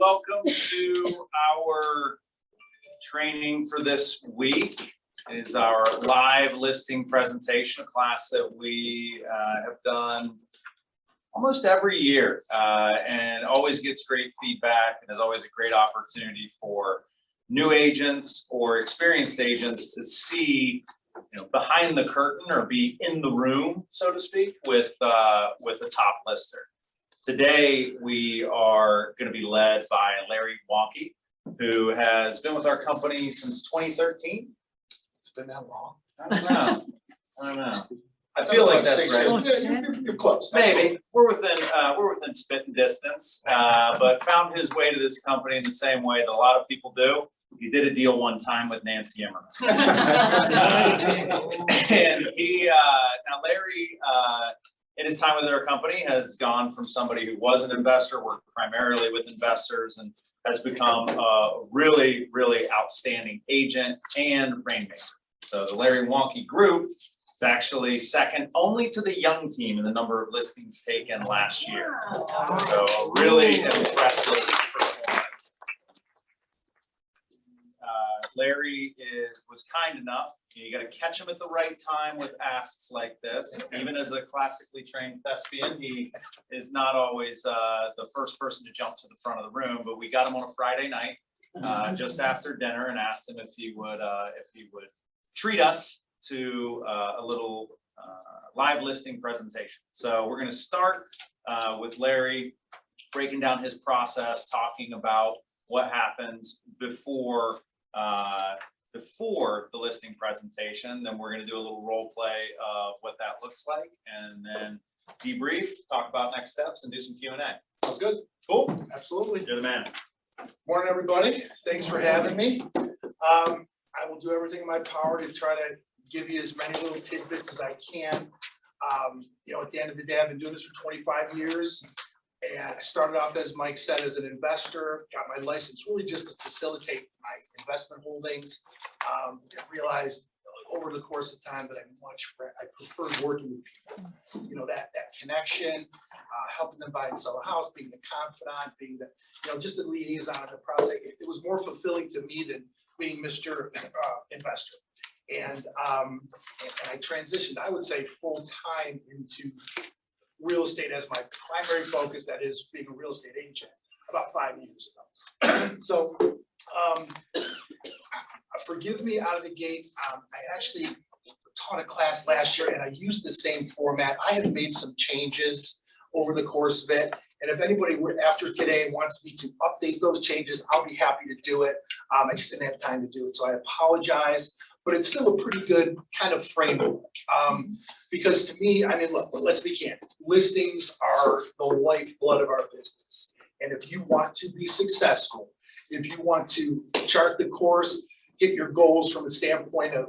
welcome to our training for this week. It is our live listing presentation, a class that we have done almost every year and always gets great feedback, and is always a great opportunity for new agents or experienced agents to see, behind the curtain or be in the room, so to speak, with a top lister. Today, we are going to be led by Larry Wanke, who has been with our company since 2013. It's been that long. I don't know. I feel like that's right. Yeah, you're close. Maybe we're within spitting distance, but found his way to this company in the same way that a lot of people do. He did a deal one time with Nancy Emmerman. And now Larry, in his time with our company, has gone from somebody who was an investor, worked primarily with investors, and has become a really, really outstanding agent and rainmaker. So the Larry Wanke Group is actually second only to the Young team in the number of listings taken last year. So really impressive performance. Larry was kind enough. You got to catch him at the right time with asks like this. Even as a classically trained thespian, he is not always the first person to jump to the front of the room. But we got him on a Friday night, just after dinner, and asked him if he would treat us to a little live listing presentation. So we're going to start with Larry breaking down his process, talking about what happens before the listing presentation. Then we're going to do a little role play of what that looks like, and then debrief, talk about next steps, and do some Q&A. Sounds good. Cool. Absolutely. You're the man. Morning, everybody. Thanks for having me. I will do everything in my power to try to give you as many little tidbits as I can. At the end of the day, I've been doing this for 25 years. And I started off, as Mike said, as an investor, got my license really just to facilitate my investment holdings. I realized over the course of time that I preferred working with people. That connection, helping them buy and sell a house, being the confidant, being the, just the liaison in the process. It was more fulfilling to me than being Mr. Investor. And I transitioned, I would say, full time into real estate as my primary focus, that is being a real estate agent, about 5 years ago. So forgive me out of the gate. I actually taught a class last year and I used the same format. I have made some changes over the course of it. And if anybody after today wants me to update those changes, I'll be happy to do it. I just didn't have time to do it. So I apologize. But it's still a pretty good kind of framework. Because to me, look, let's be candid. Listings are the lifeblood of our business. And if you want to be successful, if you want to chart the course, hit your goals from the standpoint of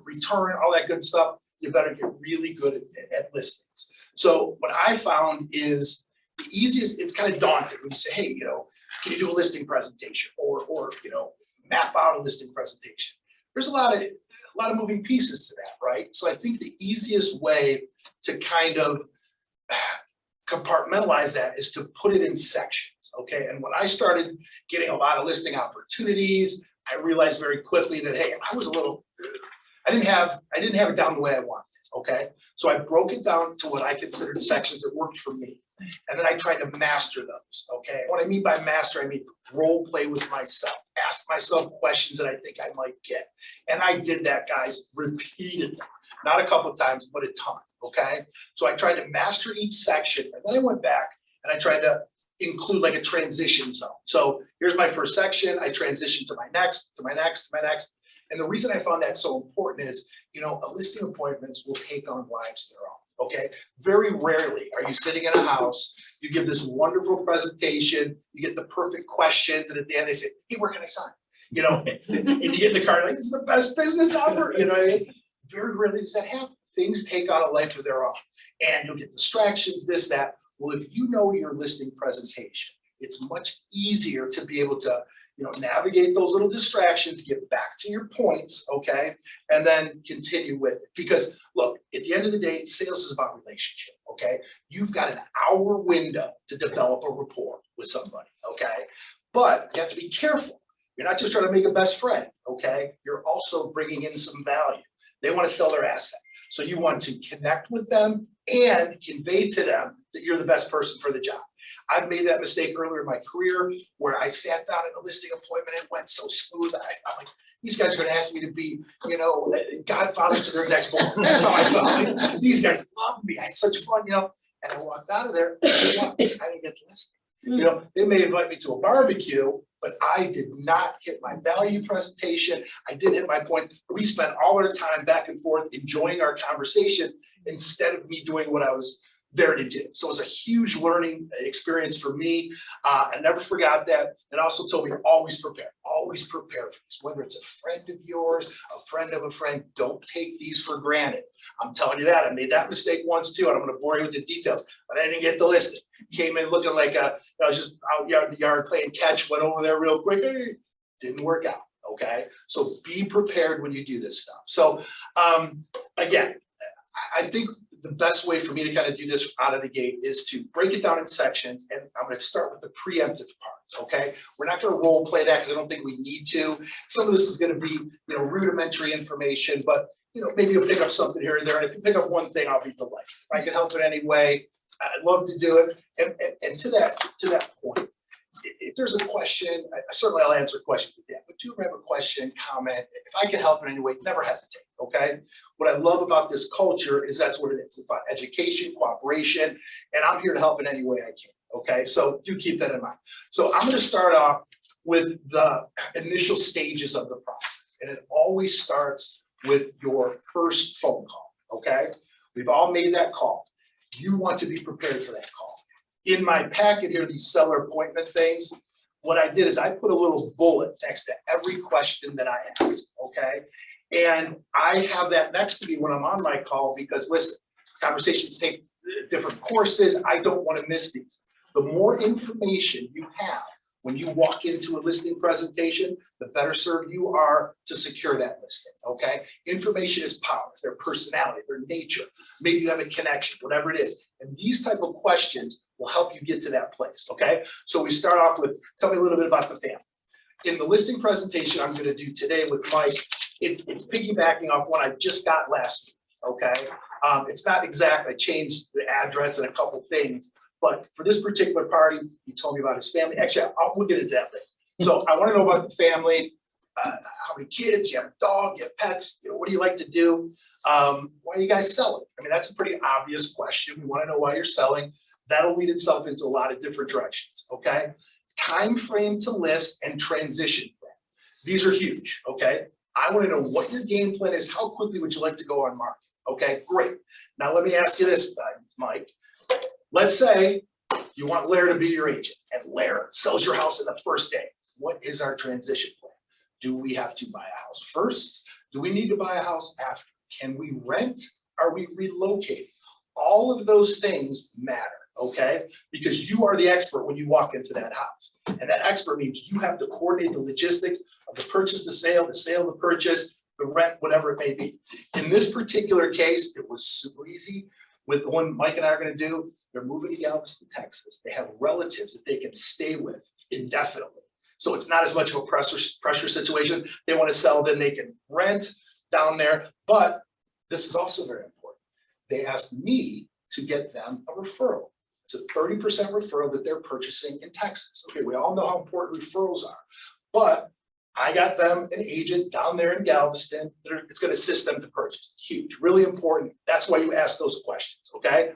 return, all that good stuff, you better get really good at listings. So what I found is the easiest, it's kind of daunting when you say, hey, can you do a listing presentation or map out a listing presentation? There's a lot of moving pieces to that, right? So I think the easiest way to kind of compartmentalize that is to put it in sections, okay? And when I started getting a lot of listing opportunities, I realized very quickly that, hey, I didn't have it down the way I wanted, okay? So I broke it down to what I considered sections that worked for me. And then I tried to master those, okay? What I mean by master, I mean role play with myself, ask myself questions that I think I might get. And I did that, guys, repeatedly. Not a couple of times, but a ton, okay? So I tried to master each section, and then I went back and I tried to include like a transition zone. So here's my first section, I transition to my next, to my next, to my next. And the reason I found that so important is, a listing appointments will take on lives of their own. Okay, very rarely are you sitting in a house, you give this wonderful presentation, you get the perfect questions, and at the end they say, hey, where can I sign? And you get in the car, like, it's the best business ever. Very rarely does that happen. Things take on a life of their own, and you'll get distractions, this, that. Well, if you know your listing presentation, it's much easier to be able to navigate those little distractions, get back to your points, okay, and then continue with it. Because look, at the end of the day, sales is about relationship, okay? You've got an hour window to develop a rapport with somebody, okay? But you have to be careful. You're not just trying to make a best friend, okay? You're also bringing in some value. They want to sell their asset. So you want to connect with them and convey to them that you're the best person for the job. I've made that mistake earlier in my career where I sat down at a listing appointment and it went so smooth. I'm like, these guys are going to ask me to be, you know, godfather to their next born. That's how I felt. Like, these guys love me. I had such fun, you know. And I walked out of there. I didn't get the listing. You know, they may invite me to a barbecue, but I did not hit my value presentation. I didn't hit my point. We spent all our time back and forth enjoying our conversation instead of me doing what I was there to do. So it was a huge learning experience for me. I never forgot that. It also told me always prepare for this. Whether it's a friend of yours, a friend of a friend, don't take these for granted. I'm telling you that. I made that mistake once too, and I'm going to bore you with the details, but I didn't get the listing. Came in looking like I was just out in the yard playing catch, went over there real quick. Hey, didn't work out. Okay. So be prepared when you do this stuff. So again, I think the best way for me to kind of do this out of the gate is to break it down in sections, and I'm going to start with the preemptive parts. Okay, we're not going to role play that because I don't think we need to. Some of this is going to be, you know, rudimentary information, but you know, maybe you'll pick up something here and there. And if you pick up one thing, I'll be delighted. If I can help in any way, I'd love to do it. And to that point, if there's a question, certainly I'll answer questions at the end. But do you have a question, comment? If I can help in any way, never hesitate. Okay. What I love about this culture is that's what it is. It's about education, cooperation, and I'm here to help in any way I can. Okay. So do keep that in mind. So I'm going to start off with the initial stages of the process, and it always starts with your first phone call. Okay. We've all made that call. You want to be prepared for that call. In my packet here, these seller appointment things, what I did is I put a little bullet next to every question that I ask, okay? And I have that next to me when I'm on my call because listen, conversations take different courses. I don't want to miss these. The more information you have when you walk into a listing presentation, the better served you are to secure that listing, okay? Information is power, their personality, their nature. Maybe you have a connection, whatever it is. And these type of questions will help you get to that place, okay? So we start off with, tell me a little bit about the family. In the listing presentation I'm gonna do today with Mike, it's piggybacking off one I just got last week, okay? It's not exact, I changed the address and a couple things, but for this particular party, he told me about his family. Actually, we'll get into that later. So I want to know about the family. How many kids? You have a dog? You have pets? You know, what do you like to do? Why are you guys selling? I mean, that's a pretty obvious question. We want to know why you're selling. That'll lead itself into a lot of different directions. Okay. Time frame to list and transition plan. These are huge. Okay. I want to know what your game plan is. How quickly would you like to go on market? Okay, great. Now let me ask you this, Mike. Let's say you want Lair to be your agent and Lair sells your house in the first day. What is our transition plan? Do we have to buy a house first? Do we need to buy a house after? Can we rent? Are we relocating? All of those things matter, okay? Because you are the expert when you walk into that house. And that expert means you have to coordinate the logistics of the purchase, the sale, the purchase, the rent, whatever it may be. In this particular case, it was super easy. With the one Mike and I are going to do, they're moving to Galveston, Texas. They have relatives that they can stay with indefinitely. So it's not as much of a pressure situation. They want to sell, then they can rent down there. But this is also very important. They asked me to get them a referral. It's a 30% referral that they're purchasing in Texas. Okay, we all know how important referrals are. But I got them an agent down there in Galveston. It's going to assist them to purchase. Huge, really important. That's why you ask those questions, okay?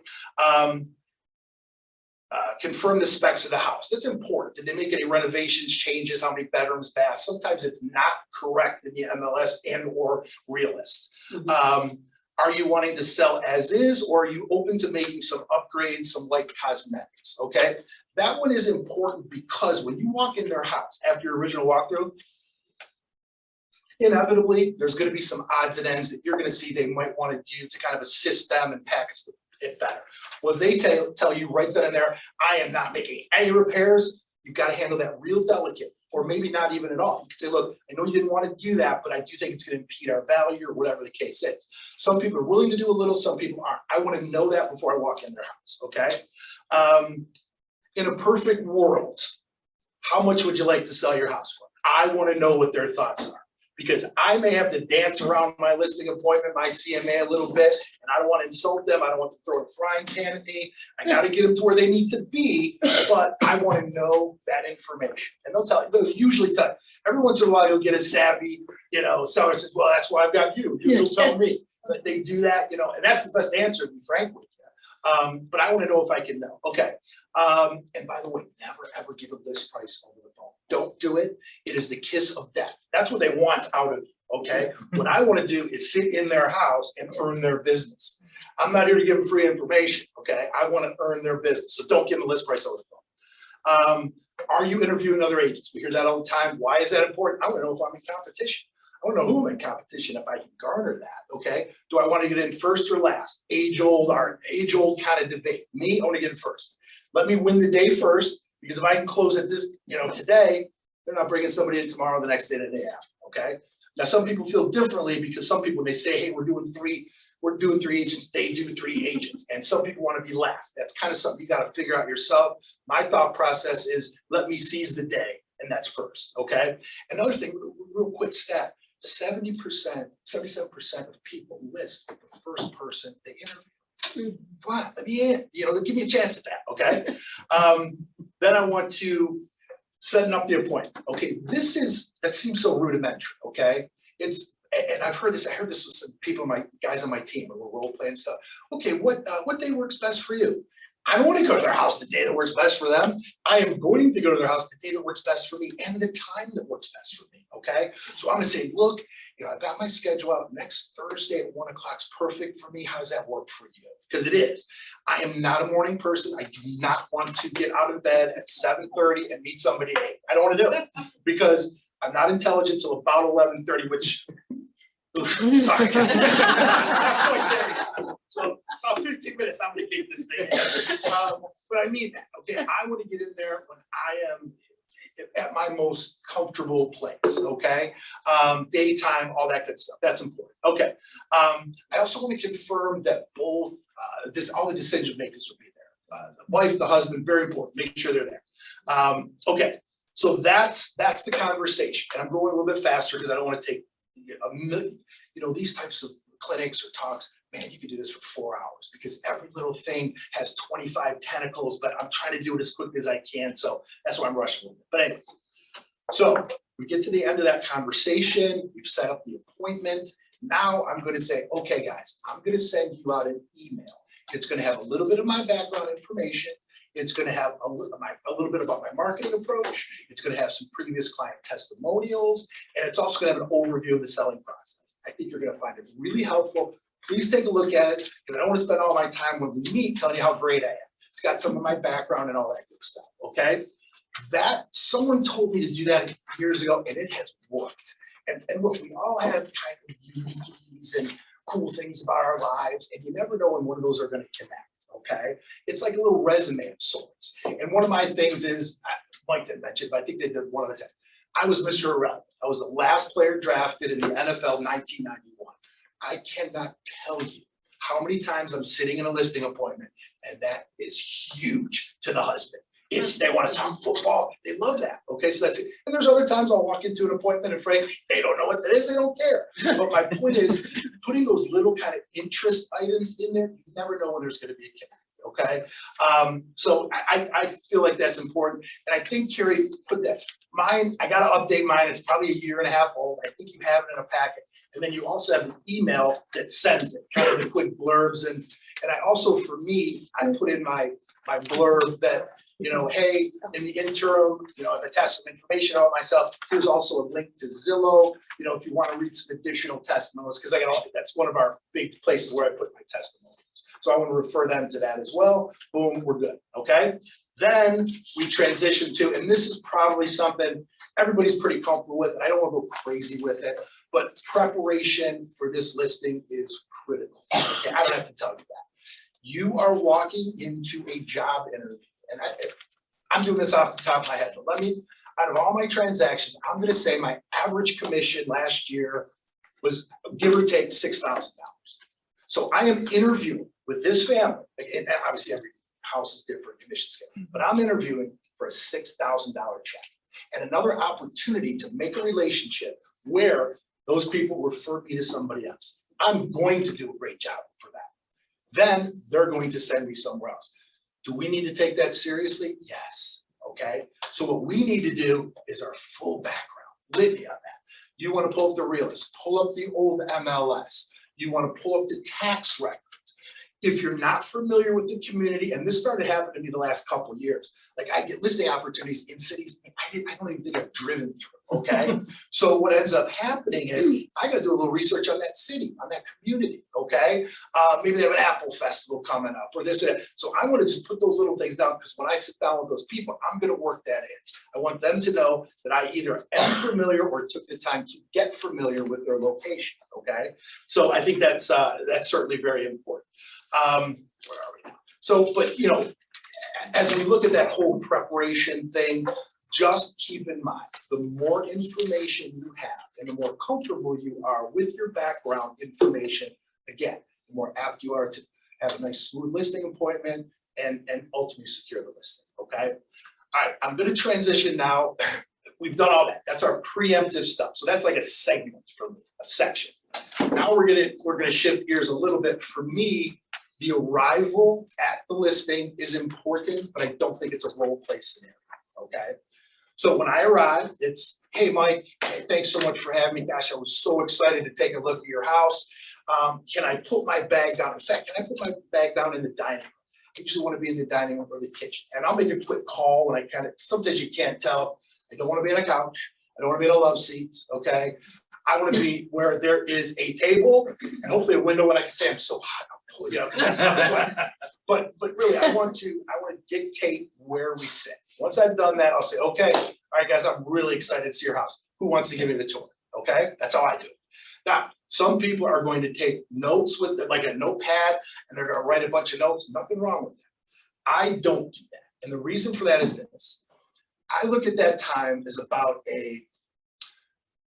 Confirm the specs of the house. That's important. Did they make any renovations, changes, how many bedrooms, baths? Sometimes it's not correct in the MLS and or realist. Mm-hmm. Are you wanting to sell as is, or are you open to making some upgrades, some light cosmetics, okay? That one is important because when you walk in their house after your original walkthrough, inevitably, there's going to be some odds and ends that you're going to see they might want to do to kind of assist them and package it better. When they tell you right then and there, I am not making any repairs, you've got to handle that real delicate, or maybe not even at all. You can say, look, I know you didn't want to do that, but I do think it's going to impede our value or whatever the case is. Some people are willing to do a little, some people aren't. I want to know that before I walk in their house, okay? In a perfect world, how much would you like to sell your house for? I want to know what their thoughts are. Because I may have to dance around my listing appointment, my CMA a little bit, and I don't want to insult them. I don't want to throw a frying pan at me. I got to get them to where they need to be, but I want to know that information. And they'll usually tell you. Every once in a while, you'll get a savvy, seller says, well, that's why I've got you. You'll tell me. But they do that, and that's the best answer, to be frank with you. But I want to know if I can know. Okay. And by the way, never ever give a list price over the phone. Don't do it. It is the kiss of death. That's what they want out of you, okay? What I want to do is sit in their house and earn their business. I'm not here to give them free information, okay? I want to earn their business, so don't give them a list price over the phone. Are you interviewing other agents? We hear that all the time. Why is that important? I want to know if I'm in competition. I want to know who I'm in competition if I can garner that, okay? Do I want to get in first or last? Age-old kind of debate. Me, I want to get in first. Let me win the day first, because if I can close it this, today, they're not bringing somebody in tomorrow, the next day, the day after, okay? Now, some people feel differently because some people, they say, hey, we're doing three agents, they do 3 agents. And some people want to be last. That's kind of something you got to figure out yourself. My thought process is, let me seize the day, and that's first, okay? Another thing, real quick stat, 70%, 77% of people list with the first person they interview. Come on, let me in, give me a chance at that, okay? Then I want to setting up the appointment. Okay, that seems so rudimentary, okay? And I heard this with some people, guys on my team, and we're role playing stuff. Okay, what day works best for you? I don't want to go to their house the day that works best for them. I am going to go to their house the day that works best for me and the time that works best for me, okay? So I'm gonna say, look, I've got my schedule out. Next Thursday at 1 o'clock's perfect for me. How does that work for you? Because it is. I am not a morning person. I do not want to get out of bed at 7:30 and meet somebody at 8. I don't want to do it because I'm not intelligent till about 11:30, which, sorry. So about 15 minutes, I'm gonna keep this thing. But I mean that, okay? I want to get in there when I am at my most comfortable place, okay? Daytime, all that good stuff, that's important. Okay, I also want to confirm that both, all the decision makers will be there. The wife, the husband, very important, make sure they're there. Okay, so that's the conversation. And I'm going a little bit faster because I don't want to take a million, these types of clinics or talks, man, you could do this for 4 hours because every little thing has 25 tentacles, but I'm trying to do it as quickly as I can. So that's why I'm rushing a little bit. But anyway, so we get to the end of that conversation. We've set up the appointment. Now I'm going to say, okay, guys, I'm going to send you out an email. It's going to have a little bit of my background information. It's going to have a little bit about my marketing approach. It's going to have some previous client testimonials, and it's also going to have an overview of the selling process. I think you're going to find it really helpful. Please take a look at it, because I don't want to spend all my time when we meet telling you how great I am. It's got some of my background and all that good stuff, okay? Someone told me to do that years ago, and it has worked. And look, we all have kind of uniques and cool things about our lives, and you never know when one of those are going to connect, okay? It's like a little resume of sorts. And one of my things is, Mike didn't mention, but I think they did one of the time. I was Mr. Irrelevant. I was the last player drafted in the NFL 1991. I cannot tell you how many times I'm sitting in a listing appointment, and that is huge to the husband. They want to talk football. They love that. Okay, so that's it. And there's other times I'll walk into an appointment and frankly, they don't know what that is. They don't care. But my point is putting those little kind of interest items in there, you never know when there's going to be a connect. Okay, so I feel like that's important. And I think Terry put that, mine, I got to update mine. It's probably a year and a half old. I think you have it in a packet. And then you also have an email that sends it, kind of the quick blurbs. And I also, for me, I put in my blurb that, hey, in the interim, if I test some information about myself, there's also a link to Zillow, if you want to read some additional testimonials, because that's one of our big places where I put my testimonials. So I want to refer them to that as well. Boom, we're good, okay? Then we transition to, and this is probably something everybody's pretty comfortable with, and I don't want to go crazy with it, but preparation for this listing is critical. Okay, I don't have to tell you that. You are walking into a job interview, and I'm doing this off the top of my head, but out of all my transactions, I'm going to say my average commission last year was, give or take, $6,000. So I am interviewing with this family, and obviously every house is different commission scale, but I'm interviewing for a $6,000 check. and another opportunity to make a relationship where those people refer me to somebody else. I'm going to do a great job for that. Then they're going to send me somewhere else. Do we need to take that seriously? Yes, okay? So what we need to do is our full background, litany on that. You wanna pull up the realist, pull up the old MLS. You wanna pull up the tax records. If you're not familiar with the community, and this started happening to me the last couple of years, like I get listing opportunities in cities I don't even think I've driven through, okay? So what ends up happening is I gotta do a little research on that city, on that community, okay? Maybe they have an Apple Festival coming up or this or that. So I wanna just put those little things down because when I sit down with those people, I'm gonna work that in. I want them to know that I either am familiar or took the time to get familiar with their location, okay? So I think that's certainly very important. Where are we now? So, but you know, as we look at that whole preparation thing, just keep in mind, the more information you have and the more comfortable you are with your background information, again, the more apt you are to have a nice smooth listing appointment and ultimately secure the listing, okay? All right, I'm gonna transition now. We've done all that. That's our preemptive stuff. So that's like a segment from a section. Now we're gonna shift gears a little bit. For me, the arrival at the listing is important, but I don't think it's a role play scenario, okay? So when I arrive, it's, hey, Mike, hey, thanks so much for having me. Gosh, I was so excited to take a look at your house. Can I put my bag down? In fact, can I put my bag down in the dining room? I usually want to be in the dining room or the kitchen. And I'll make a quick call when sometimes you can't tell. I don't want to be on a couch. I don't want to be in a love seats, okay? I want to be where there is a table and hopefully a window and I can say, I'm so hot. You know, because I'm sweating. But really, I want to dictate where we sit. Once I've done that, I'll say, okay, all right, guys, I'm really excited to see your house. Who wants to give me the tour? Okay, that's how I do it. Now, some people are going to take notes with it, like a notepad, and they're going to write a bunch of notes. Nothing wrong with that. I don't do that, and the reason for that is this: I look at that time as about a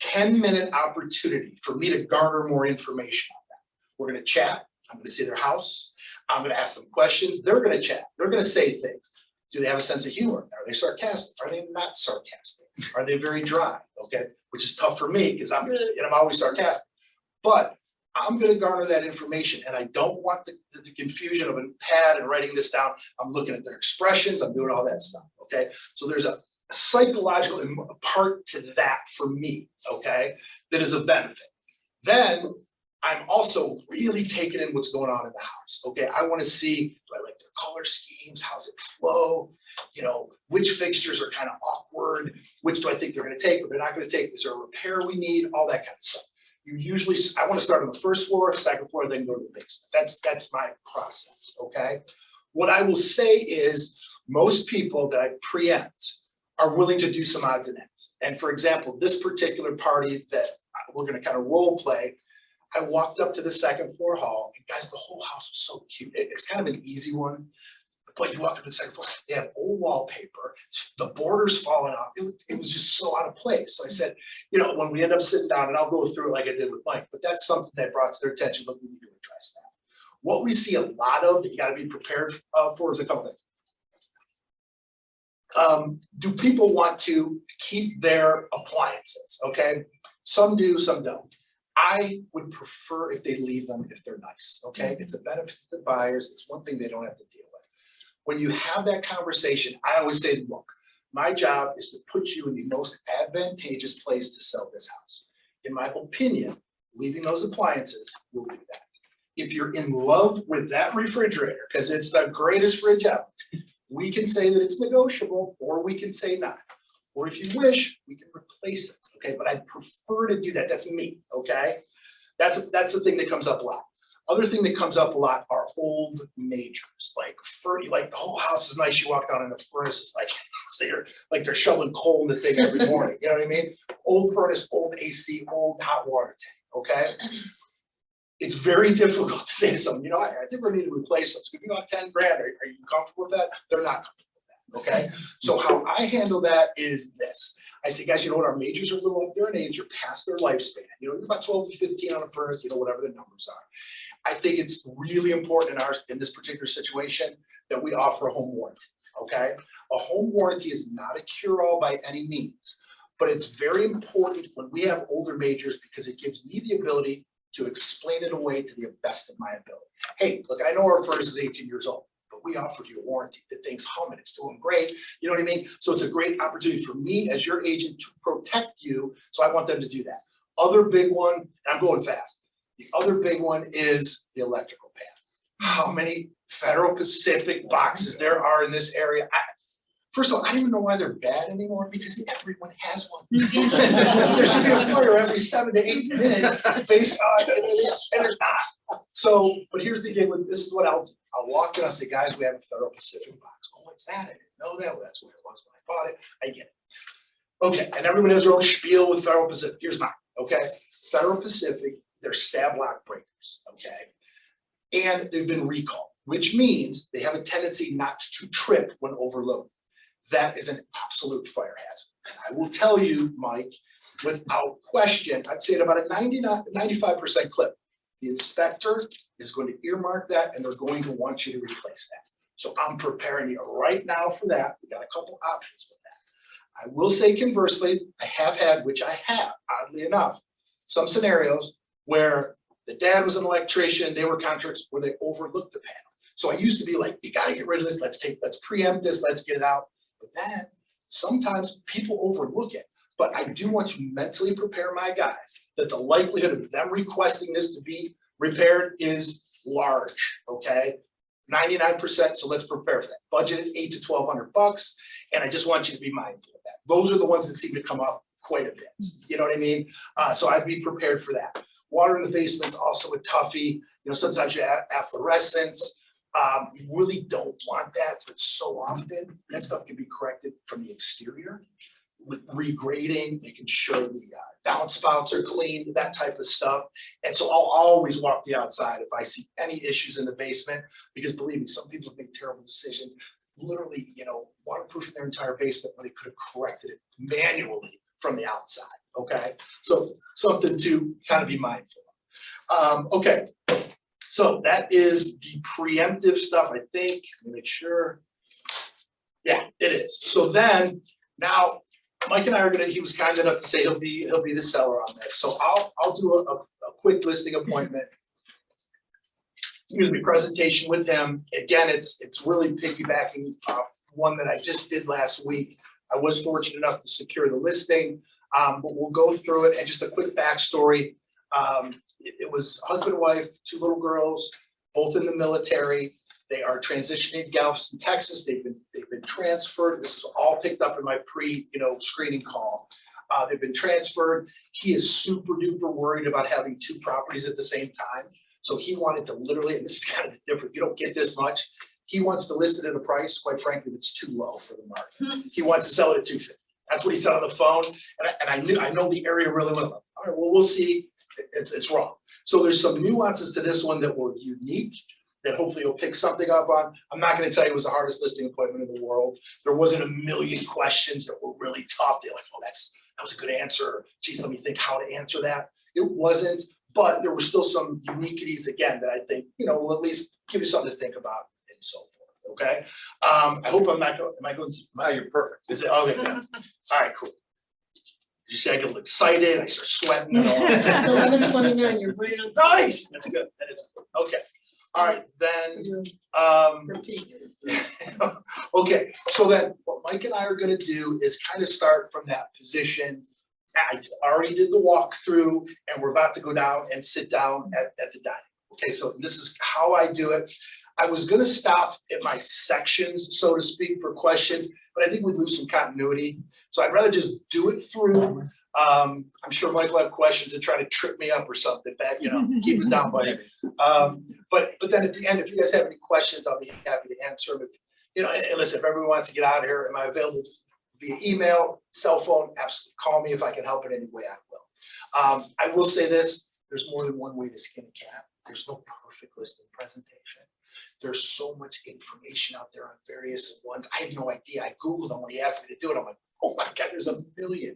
10-minute opportunity for me to garner more information on that. We're going to chat. I'm going to see their house. I'm going to ask them questions. They're going to chat. They're going to say things. Do they have a sense of humor? Are they sarcastic? Are they not sarcastic? Are they very dry? Okay, which is tough for me because I'm always sarcastic. But I'm going to garner that information, and I don't want the confusion of a pad and writing this down. I'm looking at their expressions. I'm doing all that stuff. Okay, so there's a psychological part to that for me. Okay, that is a benefit. Then I'm also really taking in what's going on in the house. Okay, I want to see, do I like their color schemes? How's it flow? You know, which fixtures are kind of awkward? Which do I think they're going to take, but they're not going to take? Is there a repair we need? All that kind of stuff. I want to start on the first floor, second floor, then go to the basement. That's my process. Okay. What I will say is most people that I preempt are willing to do some odds and ends. And for example, this particular party that we're going to kind of role play, I walked up to the second floor hall, and guys, the whole house was so cute. It's kind of an easy one, but you walk up to the second floor, they have old wallpaper, the borders falling off. It was just so out of place. So I said, you know, when we end up sitting down, and I'll go through it like I did with Mike, but that's something that brought to their attention. Look, we need to address that. What we see a lot of that you got to be prepared for is a couple things. Do people want to keep their appliances? Okay, some do, some don't. I would prefer if they leave them if they're nice, okay? It's a benefit to the buyers. It's one thing they don't have to deal with. When you have that conversation, I always say, look, my job is to put you in the most advantageous place to sell this house. In my opinion, leaving those appliances will do that. If you're in love with that refrigerator, because it's the greatest fridge out, we can say that it's negotiable, or we can say not. Or if you wish, we can replace it, okay? But I'd prefer to do that. That's me, okay? That's the thing that comes up a lot. Other thing that comes up a lot are old majors, like the whole house is nice. You walk down and the furnace is like they're shoveling coal in the thing every morning. You know what I mean? Old furnace, old AC, old hot water tank, okay? It's very difficult to say to someone, you know, I think we need to replace this. Could be about 10 grand. Are you comfortable with that? They're not comfortable. Okay, so how I handle that is this. I say, guys, you know what? Our majors are a little up there in age, or past their lifespan. You know, about 12 to 15 on a furnace, you know, whatever the numbers are. I think it's really important in this particular situation that we offer a home warranty. Okay, A home warranty is not a cure-all by any means, but it's very important when we have older majors because it gives me the ability to explain it away to the best of my ability. Hey, look, I know our furnace is 18 years old, but we offered you a warranty. The thing's humming, it's doing great. You know what I mean? So it's a great opportunity for me as your agent to protect you. So I want them to do that. Other big one, and I'm going fast. The other big one is the electrical panel. How many Federal Pacific boxes there are in this area? First of all, I don't even know why they're bad anymore because everyone has one. There should be a fire every 7 to 8 minutes based on, and there's not. So, but here's the deal with this is what I'll do. I'll walk in, I'll say, guys, we have a Federal Pacific box. Oh, what's that? I didn't know that. Well, that's what it was when I bought it. I get it. Okay, and everybody has their own spiel with Federal Pacific. Here's mine, okay? Federal Pacific, they're stab lock breakers, okay? And they've been recalled, which means they have a tendency not to trip when overloaded. That is an absolute fire hazard. I will tell you, Mike, without question, I'd say at about a 95% clip, the inspector is going to earmark that and they're going to want you to replace that. So I'm preparing you right now for that. We got a couple options with that. I will say conversely, I have had, which I have, oddly enough, some scenarios where the dad was an electrician, they were contractors where they overlooked the panel. So I used to be like, you gotta get rid of this, let's preempt this, let's get it out. But then sometimes people overlook it. But I do want to mentally prepare my guys that the likelihood of them requesting this to be repaired is large, okay? 99%, so let's prepare for that. Budgeted $800 to $1,200, and I just want you to be mindful of that. Those are the ones that seem to come up quite a bit, you know what I mean? So I'd be prepared for that. Water in the basement's also a toughie. You know, sometimes you have efflorescence. You really don't want that, but so often that stuff can be corrected from the exterior with regrading, making sure the downspouts are clean, that type of stuff. And so I'll always walk the outside if I see any issues in the basement, because believe me, some people make terrible decisions, literally, you know, waterproofing their entire basement when they could have corrected it manually from the outside, okay? So something to kind of be mindful of. Okay. So that is the preemptive stuff, I think. Let me make sure. Yeah, it is. So then now Mike and I are gonna, he was kind enough to say he'll be the seller on this. So I'll do a quick listing appointment. Excuse me, presentation with him. Again, it's really piggybacking off one that I just did last week. I was fortunate enough to secure the listing, but we'll go through it and just a quick backstory. It was husband and wife, 2 little girls, both in the military. They are transitioning to Galveston, Texas. They've been transferred. This is all picked up in my screening call. They've been transferred. He is super duper worried about having 2 properties at the same time. So he wanted to literally, and this is kind of different, you don't get this much. He wants to list it at a price, quite frankly, that's too low for the market. He wants to sell it at $250. That's what he said on the phone. And I know the area really well. All right, well, we'll see. It's wrong. So there's some nuances to this one that were unique that hopefully you'll pick something up on. I'm not going to tell you it was the hardest listing appointment in the world. There wasn't a million questions that were really tough. They're like, oh, that was a good answer. Geez, let me think how to answer that. It wasn't, but there were still some uniquities again that I think, will at least give you something to think about and so forth. Okay. I hope I'm not going, am I going to, No, you're perfect. is it, okay. All right, cool. You see, I get a little excited, I start sweating and all. It's 11:29, you're right on. Nice, that's good, that is good, okay. All right, then, okay, so then what Mike and I are gonna do is kind of start from that position. I already did the walkthrough and we're about to go down and sit down at the dining. Okay, so this is how I do it. I was gonna stop at my sections, so to speak, for questions, but I think we'd lose some continuity. So I'd rather just do it through. I'm sure Mike will have questions and try to trip me up or something back, keep it down, buddy. But then at the end, if you guys have any questions, I'll be happy to answer them. And listen, if everyone wants to get out of here, am I available via email, cell phone? Absolutely, call me if I can help in any way, I will. I will say this, there's more than one way to skin a cat. There's no perfect listing presentation. There's so much information out there on various ones. I had no idea. I Googled them when he asked me to do it. I'm like, oh my God, there's a million.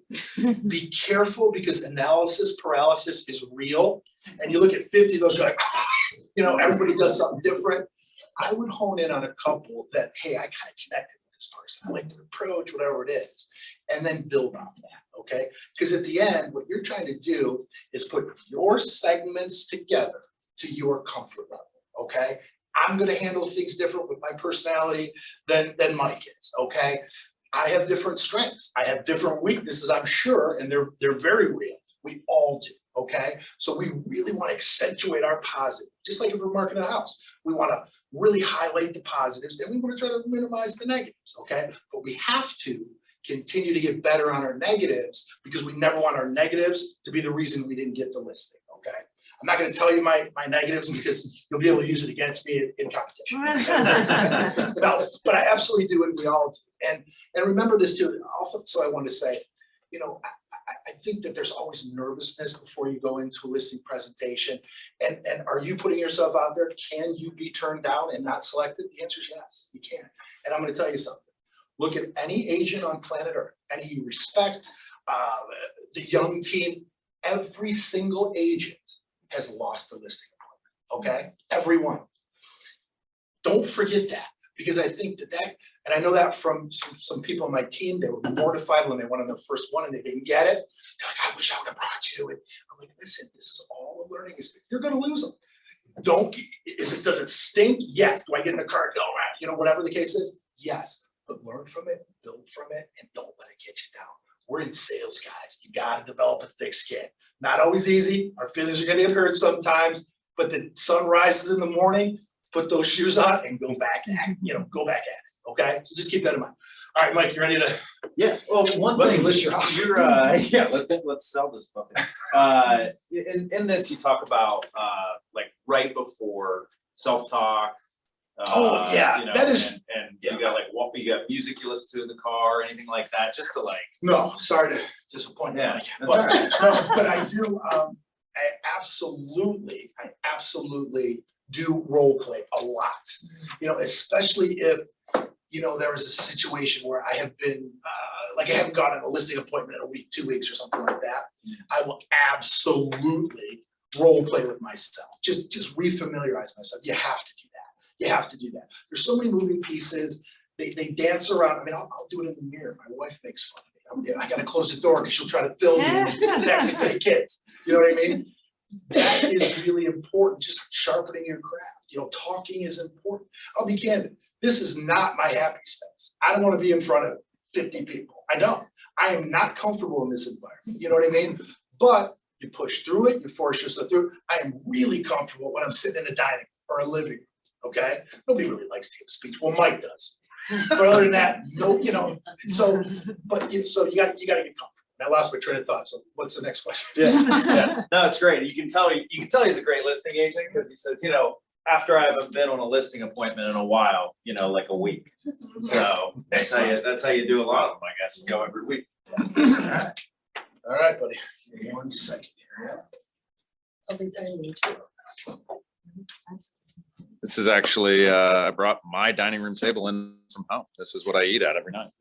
Be careful because analysis paralysis is real. And you look at 50, those are like, everybody does something different. I would hone in on a couple that, hey, I kind of connected with this person, I like their approach, whatever it is, and then build on that, okay? Because at the end, what you're trying to do is put your segments together to your comfort level, okay? I'm gonna handle things different with my personality than Mike is, okay? I have different strengths, I have different weaknesses, I'm sure, and they're very real. We all do, okay? So we really want to accentuate our positive, just like if we're marketing a house. We want to really highlight the positives and we want to try to minimize the negatives, okay? But we have to continue to get better on our negatives because we never want our negatives to be the reason we didn't get the listing, okay? I'm not going to tell you my negatives because you'll be able to use it against me in competition. No, but I absolutely do, and we all do. And remember this too. Also, so I wanted to say, you know, I think that there's always nervousness before you go into a listing presentation. And are you putting yourself out there? Can you be turned down and not selected? The answer is yes, you can. And I'm going to tell you something. Look at any agent on planet Earth, any you respect, the young team, every single agent has lost the listing appointment, okay? Everyone. Don't forget that, because I think that, and I know that from some people on my team, they were mortified when they went on their first one and they didn't get it. They're like, I wish I would have brought you. And I'm like, listen, this is all a learning experience. You're gonna lose them. Does it stink? Yes. Do I get in the car? No, right? You know, whatever the case is, yes. But learn from it, build from it, and don't let it get you down. We're in sales, guys. You gotta develop a thick skin. Not always easy. Our feelings are gonna get hurt sometimes, but the sun rises in the morning, put those shoes on and go back at it, go back at it. Okay, so just keep that in mind. All right, Mike, you ready to? Yeah, well, one Let me thing, list your house. you're, yeah, let's sell this puppy. In this, you talk about, like, right before self-talk. Oh, yeah, you know, that is- And you got like, what, you got music you listen to in the car, anything like that, just to like. No, sorry to disappoint you, Yeah, Mike, that's but, all right. no, but I do, I absolutely do role play a lot. You know, especially if, there was a situation where I have been, like I haven't gotten a listing appointment in a week, 2 weeks or something like that. I will absolutely role play with myself, just refamiliarize myself. You have to do that. You have to do that. There's so many moving pieces. They dance around. I mean, I'll do it in the mirror. My wife makes fun of me. I gotta close the door because she'll try to film me next to the kids. You know what I mean? That is really important, just sharpening your craft. Talking is important. I'll be candid. This is not my happy space. I don't want to be in front of 50 people. I don't. I am not comfortable in this environment. You know what I mean? But you push through it, you force yourself through. I am really comfortable when I'm sitting in a dining room or a living room. Okay? Nobody really likes to give a speech. Well, Mike does. But other than that, no, so you gotta get comfortable. I lost my train of thought. So what's the next question? Yeah, no, it's great. You can tell he's a great listing agent because he says, after I haven't been on a listing appointment in a while, like a week. So that's how you do a lot of them, I guess. You go every week. All right, buddy. Give me 1 second here. I'll be dining too. This is actually, I brought my dining room table in from home. This is what I eat at every night.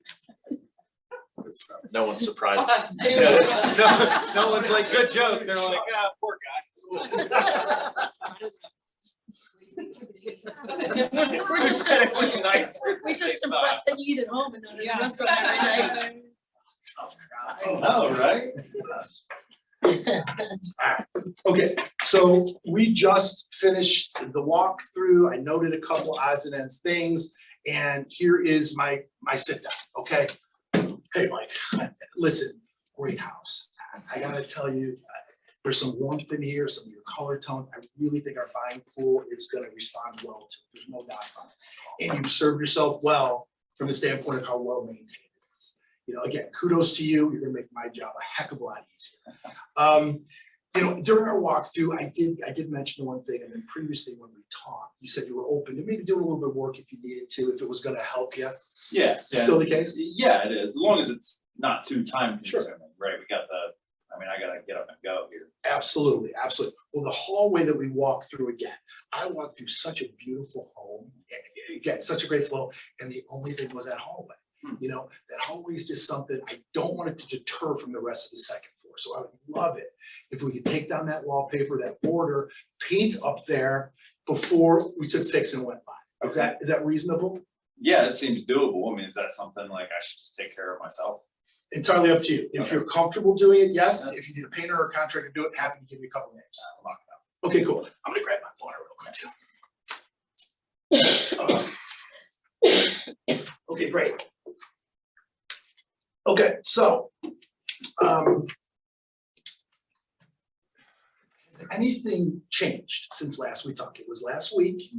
No one's surprised. I No one's like, good joke. They're like, poor guy. We're just, said it was nice. we just impressed that you eat at home and not in a restaurant every night. Oh, right? Okay, so we just finished the walkthrough. I noted a couple odds and ends things, and here is my sit down, okay? Hey, Mike, listen, great house. I gotta tell you, there's some warmth in here, some of your color tone. I really think our buying pool is gonna respond well to it. There's no doubt about it. And you've served yourself well from the standpoint of how well maintained it is. Again, kudos to you. You're gonna make my job a heck of a lot easier. During our walkthrough, I did mention the one thing, and then previously when we talked, you said you were open to maybe doing a little bit of work if you needed to, if it was gonna help you. Yeah. Is it still the case? Yeah, it is. As long as it's not too time Sure. consuming, right? I gotta get up and go here. Absolutely. Well, the hallway that we walked through again, I walked through such a beautiful home. Again, such a great flow. And the only thing was that hallway. That hallway is just something I don't want it to deter from the rest of the second floor. So I would love it if we could take down that wallpaper, that border, paint up there before we took pics and went by. Is that reasonable? Yeah, it seems doable. I mean, is that something like I should just take care of myself? Entirely up to you. If Okay. you're comfortable doing it, yes. If you need a painter or a contractor to do it, happy to give you a couple names. I'll knock it out. Okay, cool. I'm gonna grab my water real quick too. Okay, great. Okay, so, has anything changed since last we talked? It was last week.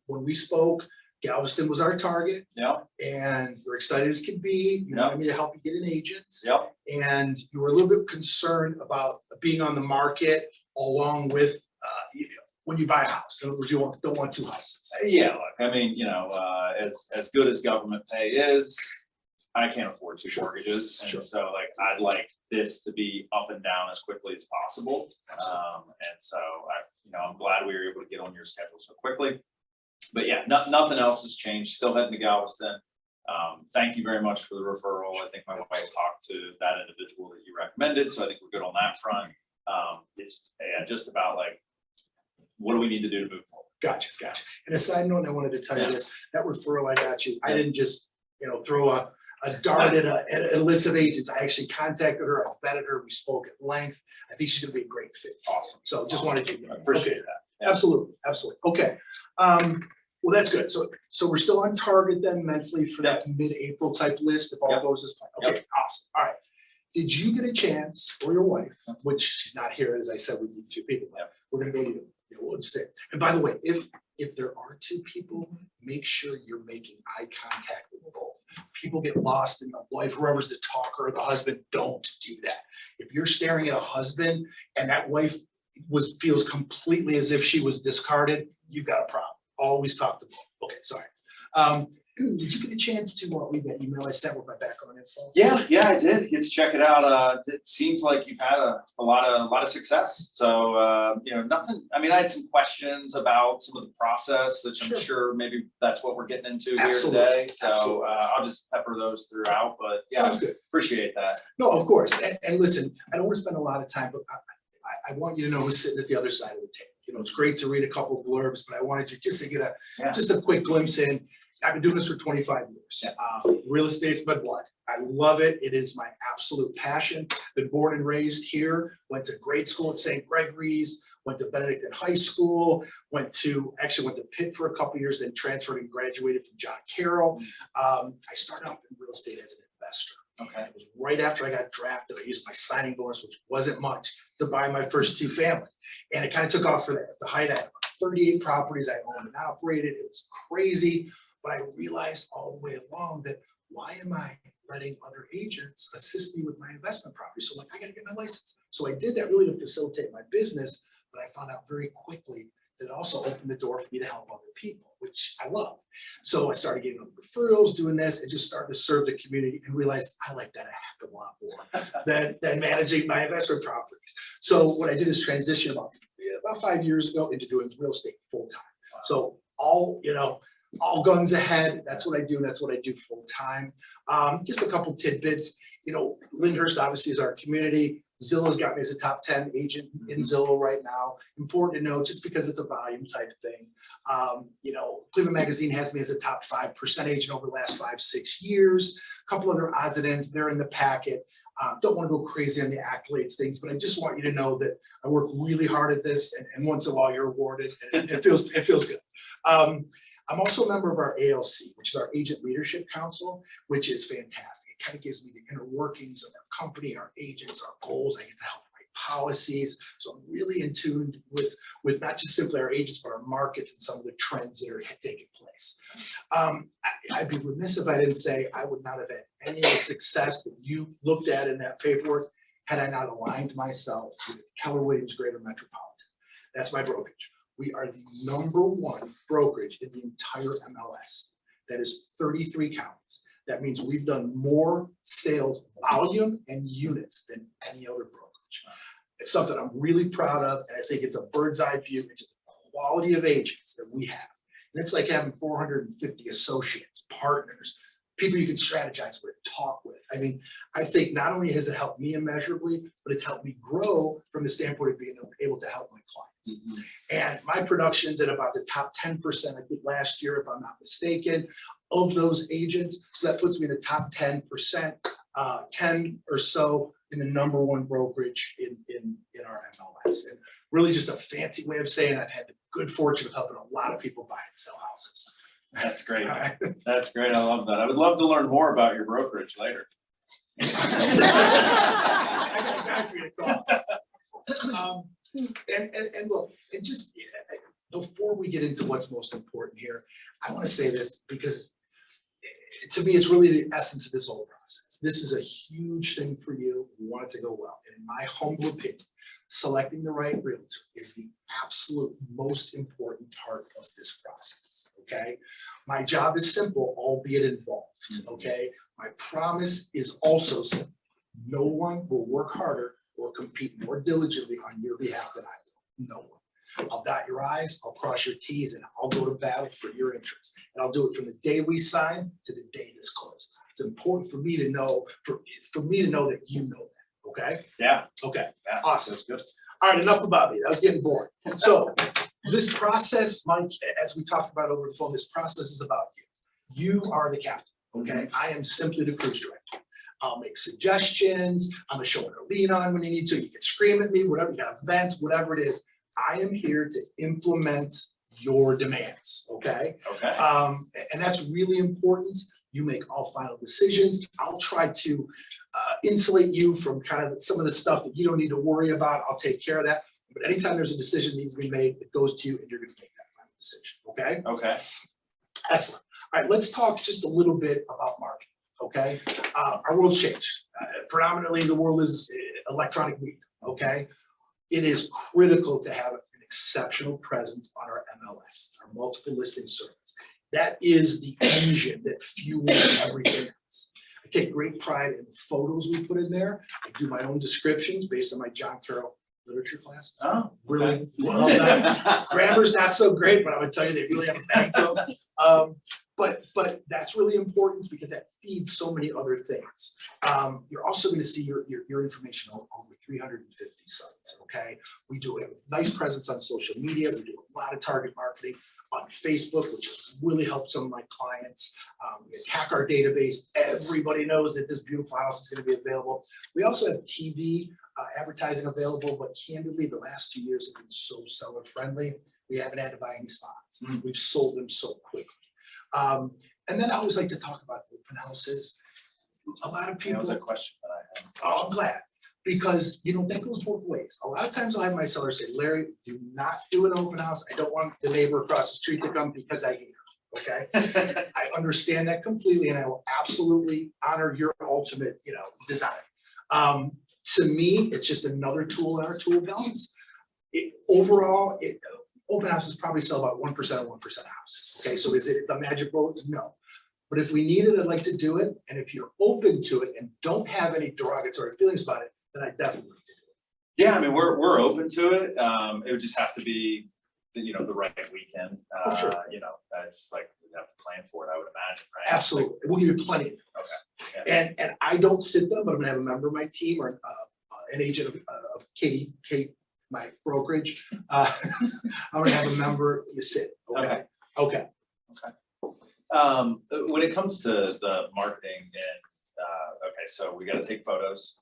When we spoke, Galveston was our target Yep, and we're excited as can be. You wanted me to help you get an agent. yep, And you were a little bit concerned about being on the market along with, when you buy a house. In other words, you don't want two houses. yeah, look, I mean, as good as government pay is, I can't afford two mortgages, Sure. and so like, I'd like this to be up and down as quickly as possible. And so I'm glad we were able to get on your schedule so quickly. But yeah, nothing else has changed, still heading to Galveston. Thank you very much for the referral. I think my wife talked to that individual that you recommended, so I think we're good on that front. It's just about like, what do we need to do to move forward? Gotcha. And a side note, I wanted to tell you this, that referral I got you, I didn't just, throw a dart at a list of agents. I actually contacted her, I vetted her, we spoke at length. I think she's gonna be a great fit. Awesome. So just wanted you to know. I appreciate Okay. that. Absolutely. Okay. Well, that's good. So we're still on target then mentally for that mid-April type list if all Yep. goes as planned. Okay, awesome. All right. Did you get a chance, or your wife, which she's not here, as I said, we need two people. Yep. We're gonna go to you. We'll say. And by the way, if there are two people, make sure you're making eye contact with both. People get lost in the wife, whoever's the talker or the husband, don't do that. If you're staring at a husband and that wife feels completely as if she was discarded, you've got a problem. Always talk to both. Okay, sorry. Did you get a chance to read that email I sent with my background info? Yeah, I did get to check it out. It seems like you've had a lot of success. So, nothing, I mean, I had some questions about some of the process, which I'm Sure. sure maybe that's what we're getting into here Absolutely, today. So, absolutely. I'll just pepper those throughout, but yeah, Sounds good. appreciate that. No, of course. And listen, I don't want to spend a lot of time, but I want you to know who's sitting at the other side of the table. It's great to read a couple of blurbs, but I wanted you just to get just a quick glimpse in. I've been doing this for 25 years. Real estate's my blood. I love it. It is my absolute passion. Been born and raised here, went to grade school at St. Gregory's, went to Benedictine High School, went to Pitt for a couple of years, then transferred and graduated from John Carroll. I started out in real estate as an investor. Okay. It was right after I got drafted. I used my signing bonus, which wasn't much, to buy my first two family. And it kind of took off for that. At the height, I had 38 properties I owned and operated. It was crazy. But I realized all the way along that why am I letting other agents assist me with my investment property? So I got to get my license. So I did that really to facilitate my business. But I found out very quickly that it also opened the door for me to help other people, which I love. So I started getting referrals, doing this, and just started to serve the community and realized I like that a heck of a lot more than managing my investment properties. So what I did is transition about 5 years ago into doing real estate full time. So all guns ahead. That's what I do. That's what I do full time. Just a couple tidbits. Lyndhurst obviously is our community. Zillow's got me as a top 10 agent in Zillow right now. Important to know, just because it's a volume type thing. Cleveland Magazine has me as a top 5% agent over the last 5-6 years. A couple other odds and ends, they're in the packet. Don't want to go crazy on the accolades things, but I just want you to know that I work really hard at this, and once in a while you're awarded, and it feels good. I'm also a member of our ALC, which is our Agent Leadership Council, which is fantastic. It kind of gives me the inner workings of our company, our agents, our goals. I get to help write policies. So I'm really in tune with not just simply our agents, but our markets and some of the trends that are taking place. I'd be remiss if I didn't say I would not have had any of the success that you looked at in that paperwork had I not aligned myself with Keller Williams Greater Metropolitan. That's my brokerage. We are the #1 brokerage in the entire MLS. That is 33 counties. That means we've done more sales volume and units than any other brokerage. It's something I'm really proud of, and I think it's a bird's eye view into the quality of agents that we have. And it's like having 450 associates, partners, people you can strategize with, talk with. I mean, I think not only has it helped me immeasurably, but it's helped me grow from the standpoint of being able to help my clients. And my production's at about the top 10%, I think last year, if I'm not mistaken, of those agents. So that puts me in the top 10%, 10 or so in the #1 brokerage in our MLS. And really just a fancy way of saying I've had the good fortune of helping a lot of people buy and sell houses. That's great. All right. That's great. I love that. I would love to learn more about your brokerage later. I got a guy for you to call. And look, and just before we get into what's most important here, I want to say this because to me, it's really the essence of this whole process. This is a huge thing for you. We want it to go well. And in my humble opinion, selecting the right realtor is the absolute most important part of this process, okay? My job is simple, albeit involved, okay? My promise is also simple. No one will work harder or compete more diligently on your behalf than I will. No one. I'll dot your I's, I'll cross your T's, and I'll go to battle for your interests. And I'll do it from the day we sign to the day this closes. It's important for me to know, for me to know that you know that, okay? Yeah. Okay, Yeah. awesome. That's good. All right, enough about me. That was getting boring. So this process, Mike, as we talked about over the phone, this process is about you. You are the captain, okay? I am simply the cruise director. I'll make suggestions. I'm a shoulder to lean on when you need to. You can scream at me, whatever, you got events, whatever it is. I am here to implement your demands, okay? Okay. And that's really important. You make all final decisions. I'll try to insulate you from kind of some of the stuff that you don't need to worry about. I'll take care of that. But anytime there's a decision that needs to be made, it goes to you and you're going to make that final decision, okay? Okay. Excellent. All right, let's talk just a little bit about marketing, okay? Our world's changed. Predominantly, the world is electronic media, okay? It is critical to have an exceptional presence on our MLS, our multiple listing service. That is the engine that fuels everything else. I take great pride in the photos we put in there. I do my own descriptions based on my John Carroll literature classes. Oh, Really love that. Grammar's not so great, but I would tell you they really have a bang to them. But that's really important because that feeds so many other things. You're also going to see your information on over 350 sites, okay? We do have a nice presence on social media. We do a lot of target marketing on Facebook, which really helps some of my clients. We attack our database. Everybody knows that this beautiful house is going to be available. We also have TV advertising available, but candidly, the last 2 years have been so seller friendly. We haven't had to buy any spots. We've sold them so quickly. And then I always like to talk about open houses. A lot of people. That was a question that I had. Oh, I'm glad, because you know that goes both ways. A lot of times I'll have my seller say, Larry, do not do an open house. I don't want the neighbor across the street to come because I hate her. Okay. I understand that completely, and I will absolutely honor your ultimate, design. To me, it's just another tool in our tool balance. Overall, open houses probably sell about 1% of 1% of houses. Okay, so is it the magic bullet? No. But if we need it, I'd like to do it. And if you're open to it and don't have any derogatory feelings about it, then I definitely like to do it. Yeah, I mean, we're open to it. It would just have to be, the right weekend. Oh, sure. That's like, we'd have to plan for it, I would imagine, right? Absolutely. We'll give you plenty of notice. Okay. Yeah. And I don't sit them, but I'm gonna have a member of my team or an agent of Kate, my brokerage. I'm gonna have a member, you sit, okay? Okay. When it comes to the marketing and, okay, so we gotta take photos,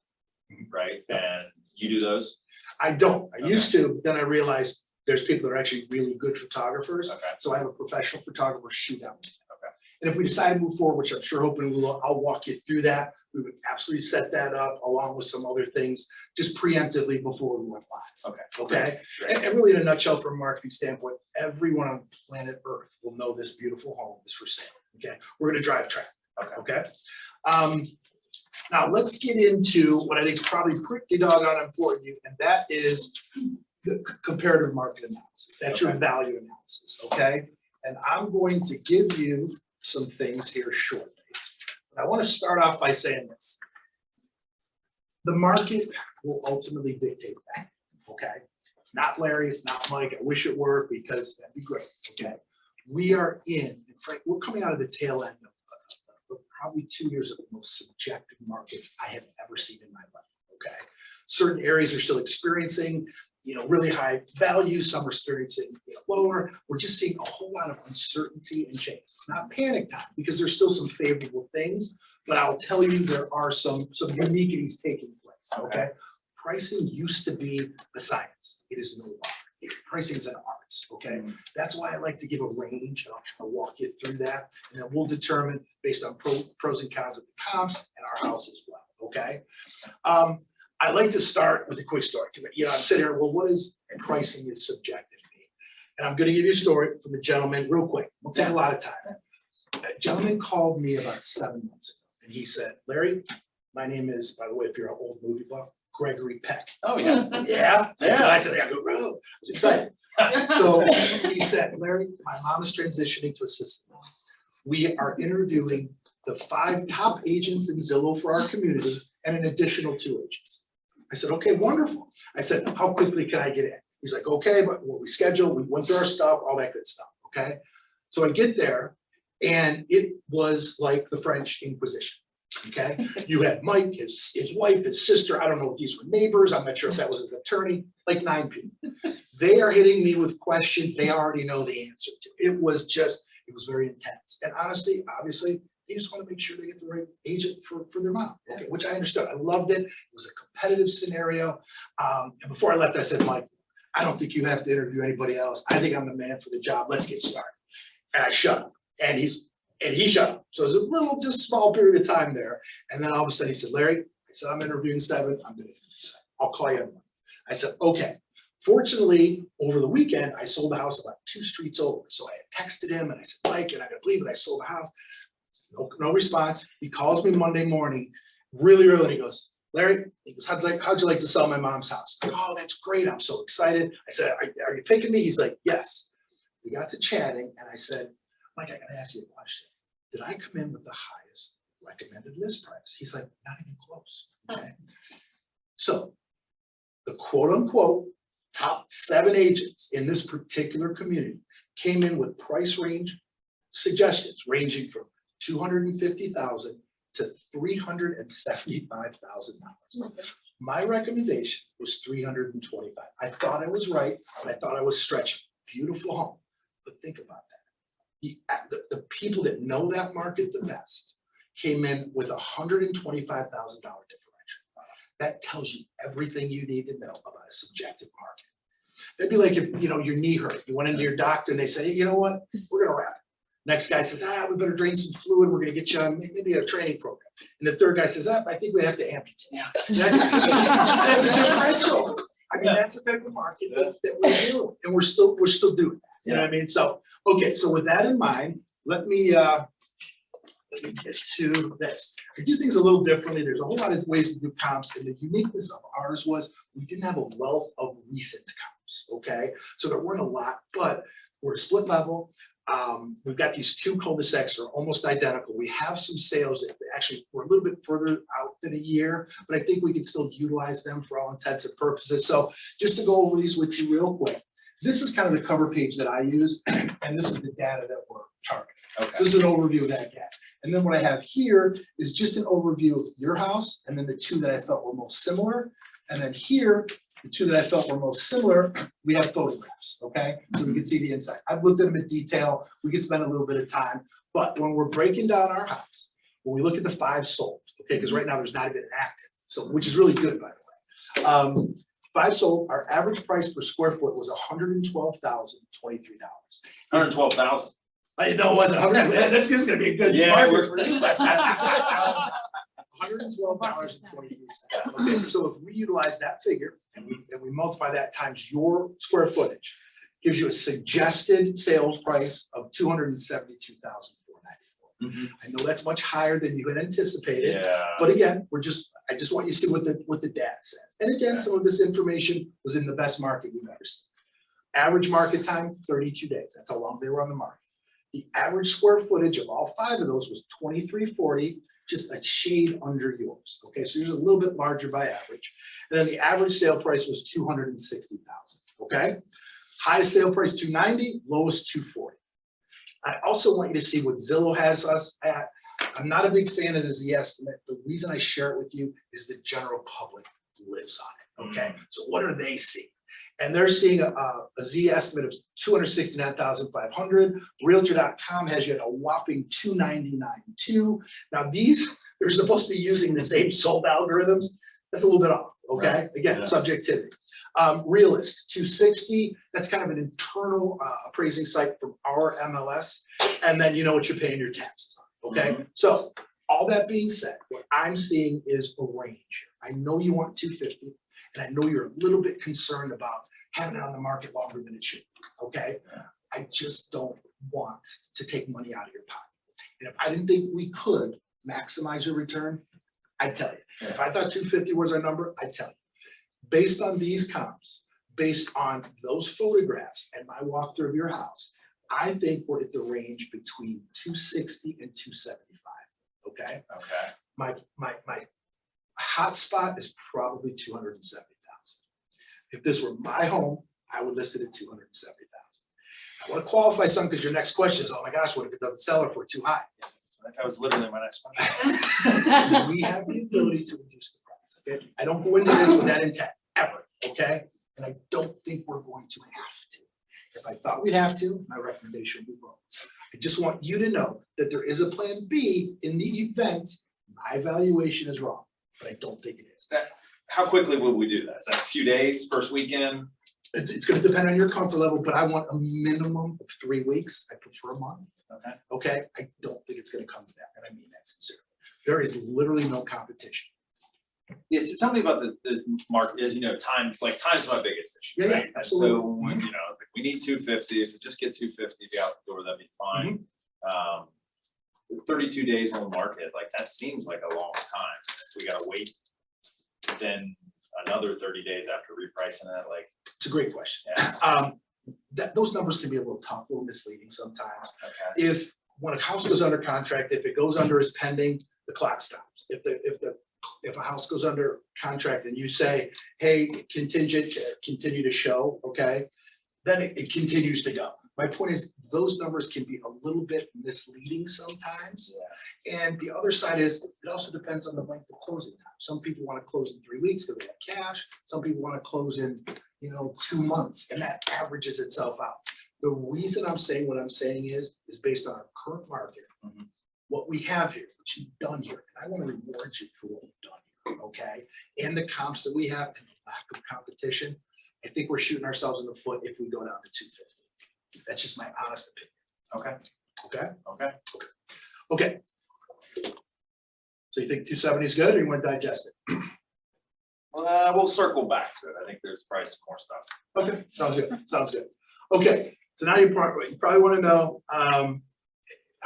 right? And you do those? I don't, I used to, but then I realized there's people that are actually really good photographers. Okay. So I have a professional photographer shoot out. Okay. And if we decide to move forward, which I'm sure hoping we will, I'll walk you through that. We would absolutely set that up along with some other things, just preemptively before we went live. Okay. Okay. Great. And really in a nutshell, from a marketing standpoint, everyone on planet Earth will know this beautiful home is for sale. Okay. We're going to drive traffic. Okay. Okay. Now let's get into what I think is probably pretty doggone important, and that is the comparative market analysis. That's your value analysis. Okay. And I'm going to give you some things here shortly. But I want to start off by saying this. The market will ultimately dictate that. Okay. It's not Larry, it's not Mike. I wish it were, because that'd be great. Okay. We are in, Frank, we're coming out of the tail end of probably 2 years of the most subjective markets I have ever seen in my life, okay? Certain areas are still experiencing, really high value, some are experiencing lower. We're just seeing a whole lot of uncertainty and change. It's not panic time because there's still some favorable things, but I'll tell you, there are some uniquities taking place, okay? Pricing used to be a science. It is no longer. Pricing is an art, okay? That's why I like to give a range, and I'll walk you through that, and then we'll determine based on pros and cons of the comps and our house as well, okay? I like to start with a quick story, because I'm sitting here, well, what is pricing is subjective mean? And I'm gonna give you a story from a gentleman real quick. We'll take a lot of time. A gentleman called me about 7 months ago, and he said, Larry, my name is, by the way, if you're an old movie buff, Gregory Peck. Oh, yeah. Yeah. So I said, I go, "Oh," I was excited. So he said, Larry, my mom is transitioning to assisted living. We are interviewing the 5 top agents in Zillow for our community and an additional 2 agents. I said, okay, wonderful. I said, how quickly can I get in? He's like, okay, but what we scheduled, we went through our stuff, all that good stuff, okay? So I get there, and it was like the French Inquisition. Okay, you had Mike, his wife, his sister. I don't know if these were neighbors. I'm not sure if that was his attorney. Like 9 people. They are hitting me with questions they already know the answer to. It was very intense. And honestly, obviously, they just want to make sure they get the right agent for their mom. Okay, which I understood. I loved it. It was a competitive scenario. And before I left, I said, Mike, I don't think you have to interview anybody else. I think I'm the man for the job. Let's get started. And I shut up. And he shut up. So it was a little, just small period of time there. And then all of a sudden he said, Larry, I said, I'm interviewing 7. I'm going to interview 7. I'll call you in. I said, okay. Fortunately, over the weekend, I sold the house about 2 streets over. So I had texted him and I said, Mike, you're not going to believe it. I sold the house. No response. He calls me Monday morning, really early. And he goes, Larry, he goes, how'd you like to sell my mom's house? I go, oh, that's great. I'm so excited. I said, are you picking me? He's like, yes. We got to chatting and I said, Mike, I gotta ask you a question. Did I come in with the highest recommended list price? He's like, not even close. Okay. So the quote unquote top 7 agents in this particular community came in with price range suggestions ranging from $250,000 to $375,000. My recommendation was $325,000. I thought I was right, and I thought I was stretching. Beautiful home, but think about that. The people that know that market the best came in with $125,000 differential. That tells you everything you need to know about a subjective market. That'd be like if your knee hurt, you went into your doctor and they say, hey, you know what, we're gonna wrap it. Next guy says, we better drain some fluid, we're gonna get you on maybe a training program. And the third guy says, I think we have to amputate. Yeah. That's a differential. I mean, that's the type of market that we're doing, and we're still doing that. You know what I mean? So, okay, so with that in mind, let me get to this. I do things a little differently. There's a whole lot of ways to do comps, and the uniqueness of ours was we didn't have a wealth of recent comps, okay? So there weren't a lot, but we're a split level. We've got these 2 cul-de-sacs that are almost identical. We have some sales that actually were a little bit further out than a year, but I think we can still utilize them for all intents and purposes. So just to go over these with you real quick. This is kind of the cover page that I use, and this is the data that we're targeting. Okay. This is an overview of that gap. And then what I have here is just an overview of your house, and then the 2 that I felt were most similar. And then here, the 2 that I felt were most similar, we have photographs, okay? So we can see the inside. I've looked at them in detail. We can spend a little bit of time. But when we're breaking down our house, when we look at the 5 sold, okay, because right now there's not even active, so which is really good, by the way. 5 sold, our average price per square foot was $112,023. 112,000. I know it wasn't 100. That's just gonna be a good market for this. $112.23. Okay, so if we utilize that figure and we multiply that times your square footage, gives you a suggested sales price of $272,494. I know that's much higher than you had anticipated. Yeah. But again, I just want you to see what the data says. And again, some of this information was in the best market we've ever seen. Average market time, 32 days. That's how long they were on the market. The average square footage of all 5 of those was 2,340, just a shade under yours. Okay, so yours is a little bit larger by average. And then the average sale price was $260,000. Okay, highest sale price $290, lowest $240. I also want you to see what Zillow has us at. I'm not a big fan of the Z estimate. The reason I share it with you is the general public lives on it, okay? So what are they seeing? And they're seeing a Z estimate of 269,500. Realtor.com has you at a whopping 299.2. Now they're supposed to be using the same sold algorithms. That's a little bit off, okay? Again, Yeah. subjectivity. Realist, 260, that's kind of an internal appraising site from our MLS. And then you know what you're paying your taxes on, okay? So all that being said, what I'm seeing is a range. I know you want 250, and I know you're a little bit concerned about having it on the market longer than it should, okay? I just don't want to take money out of your pocket. And if I didn't think we could maximize your return, I'd tell you. If I thought 250 was our number, I'd tell you. Based on these comps, based on those photographs and my walkthrough of your house, I think we're at the range between 260 and 275, okay? Okay. My hot spot is probably 270,000. If this were my home, I would list it at 270,000. I want to qualify some because your next question is, oh my gosh, what if it doesn't sell or if we're too high? That was literally my next question. We have the ability to reduce the price, okay? I don't go into this with that intent, ever, okay? And I don't think we're going to have to. If I thought we'd have to, my recommendation would be wrong. I just want you to know that there is a plan B in the event my valuation is wrong, but I don't think it is. How quickly will we do that? Is that a few days, first weekend? It's gonna depend on your comfort level, but I want a minimum of 3 weeks. I prefer a month. Okay. Okay, I don't think it's gonna come to that, and I mean that sincerely. There is literally no competition. Yeah, so tell me about this market, as you know, time's my biggest issue, Yeah, yeah, right? absolutely. So, when, you know, like, we need 250, if we just get 250 be out the door, that'd be fine. 32 days on the market, like, that seems like a long time. If we gotta wait, then another 30 days after repricing it, like, It's a great question. yeah, Those numbers can be a little tough, a little misleading sometimes. okay. When a house goes under contract, if it goes under as pending, the clock stops. If a house goes under contract and you say, hey, contingent, continue to show, okay, then it continues to go. My point is, those numbers can be a little bit misleading sometimes. And the other side is, it also depends on the length of closing time. Some people want to close in 3 weeks because they have cash. Some people want to close in, 2 months, and that averages itself out. The reason I'm saying what I'm saying is based on our current market, what we have here, what you've done here, and I want to reward you for what you've done here, okay? And the comps that we have and the lack of competition, I think we're shooting ourselves in the foot if we go down to 250. That's just my honest opinion. Okay, Okay? okay. Okay. So you think 270 is good, or you want to digest it? We'll circle back to it. I think there's probably some more stuff. Okay, sounds good, sounds good. Okay, so now you probably want to know, how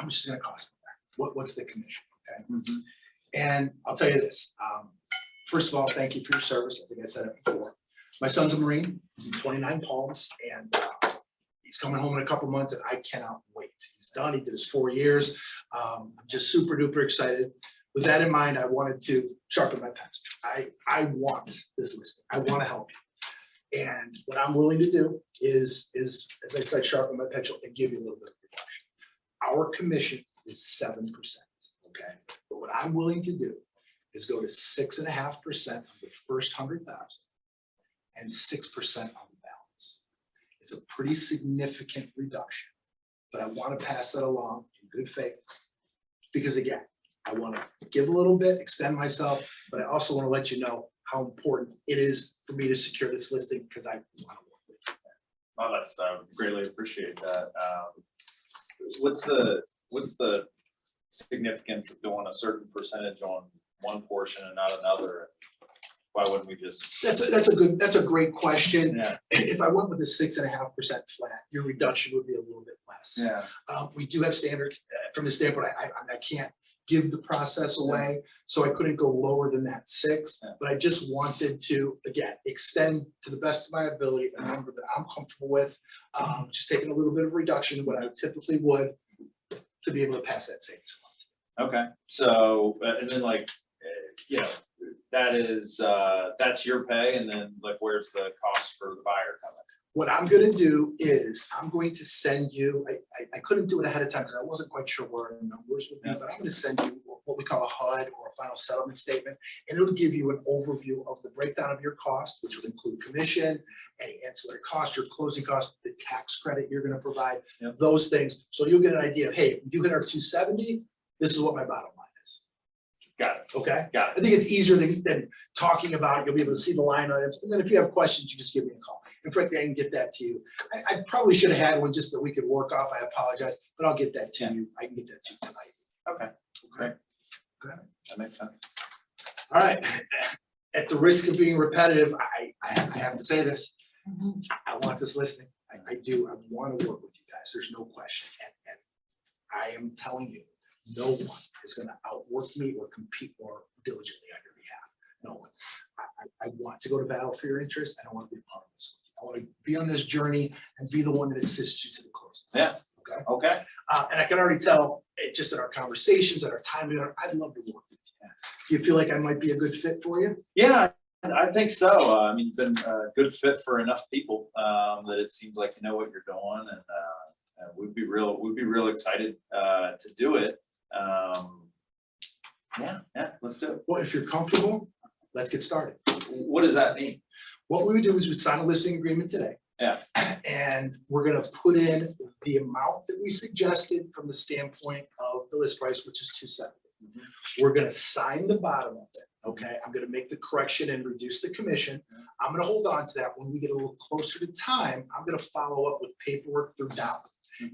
much is it gonna cost? What's the commission, okay? And I'll tell you this, first of all, thank you for your service. I think I said it before. My son's a Marine, he's in 29 Palms, and he's coming home in a couple months, and I cannot wait. He's done, he did his 4 years. I'm just super duper excited. With that in mind, I wanted to sharpen my pencil. I want this listing. I want to help you. And what I'm willing to do is, as I said, sharpen my pencil and give you a little bit of reduction. Our commission is 7%, okay? But what I'm willing to do is go to 6.5% of the first 100,000 and 6% on the balance. It's a pretty significant reduction, but I want to pass that along in good faith. Because again, I want to give a little bit, extend myself, but I also want to let you know how important it is for me to secure this listing because I want to work with you. Well, that's, I greatly appreciate that. What's the significance of doing a certain percentage on one portion and not another? Why wouldn't we just? That's a great question. Yeah, If I went with a 6.5% flat, your reduction would be a little bit less. yeah, We do have standards from the standpoint, I can't give the process away, so I couldn't go lower than that 6, but I just wanted to, again, extend to the best of my ability a number that I'm comfortable with, just taking a little bit of reduction, what I typically would, to be able to pass that savings. okay, so, and then like, that is, that's your pay, and then like, where's the cost for the buyer coming? What I'm gonna do is, I'm going to send you, I couldn't do it ahead of time because I wasn't quite sure where the numbers would be, but I'm gonna send you what we call a HUD or a final settlement statement. And it'll give you an overview of the breakdown of your cost, which would include commission, any ancillary costs, your closing costs, the tax credit you're gonna provide, Yep. those things. So you'll get an idea of, hey, if we do hit our 270, this is what my bottom line is, Got it, okay? got I think it's easier than talking about it. You'll be able to see the line items. And then if you have questions, you just give me a call. And frankly, I can get that to you. I probably should have had one just that we could work off. I apologize, but I'll get that to Yeah. you. I can get that to you tonight. Okay, great. Okay. That makes sense. All right. At the risk of being repetitive, I have to say this. I want this listing. I do. I want to work with you guys. There's no question. And I am telling you, no one is going to outwork me or compete more diligently on your behalf. No one. I want to go to battle for your interests, and I want to be a part of this. I want to be on this journey and be the one that assists you to the close. Yeah. Okay. Okay. And I can already tell, just in our conversations, in our time together, I'd love to work with you. Do you feel like I might be a good fit for you? Yeah, I think so. I mean, you've been a good fit for enough people that it seems like you know what you're doing, and we'd be real excited to do it. Yeah, let's do it. Well, if you're comfortable, let's get started. What does that mean? What we would do is we'd sign a listing agreement today. Yeah. And we're gonna put in the amount that we suggested from the standpoint of the list price, which is 270. We're gonna sign the bottom of it, okay? I'm gonna make the correction and reduce the commission. I'm gonna hold on to that. When we get a little closer to time, I'm gonna follow up with paperwork through Dow.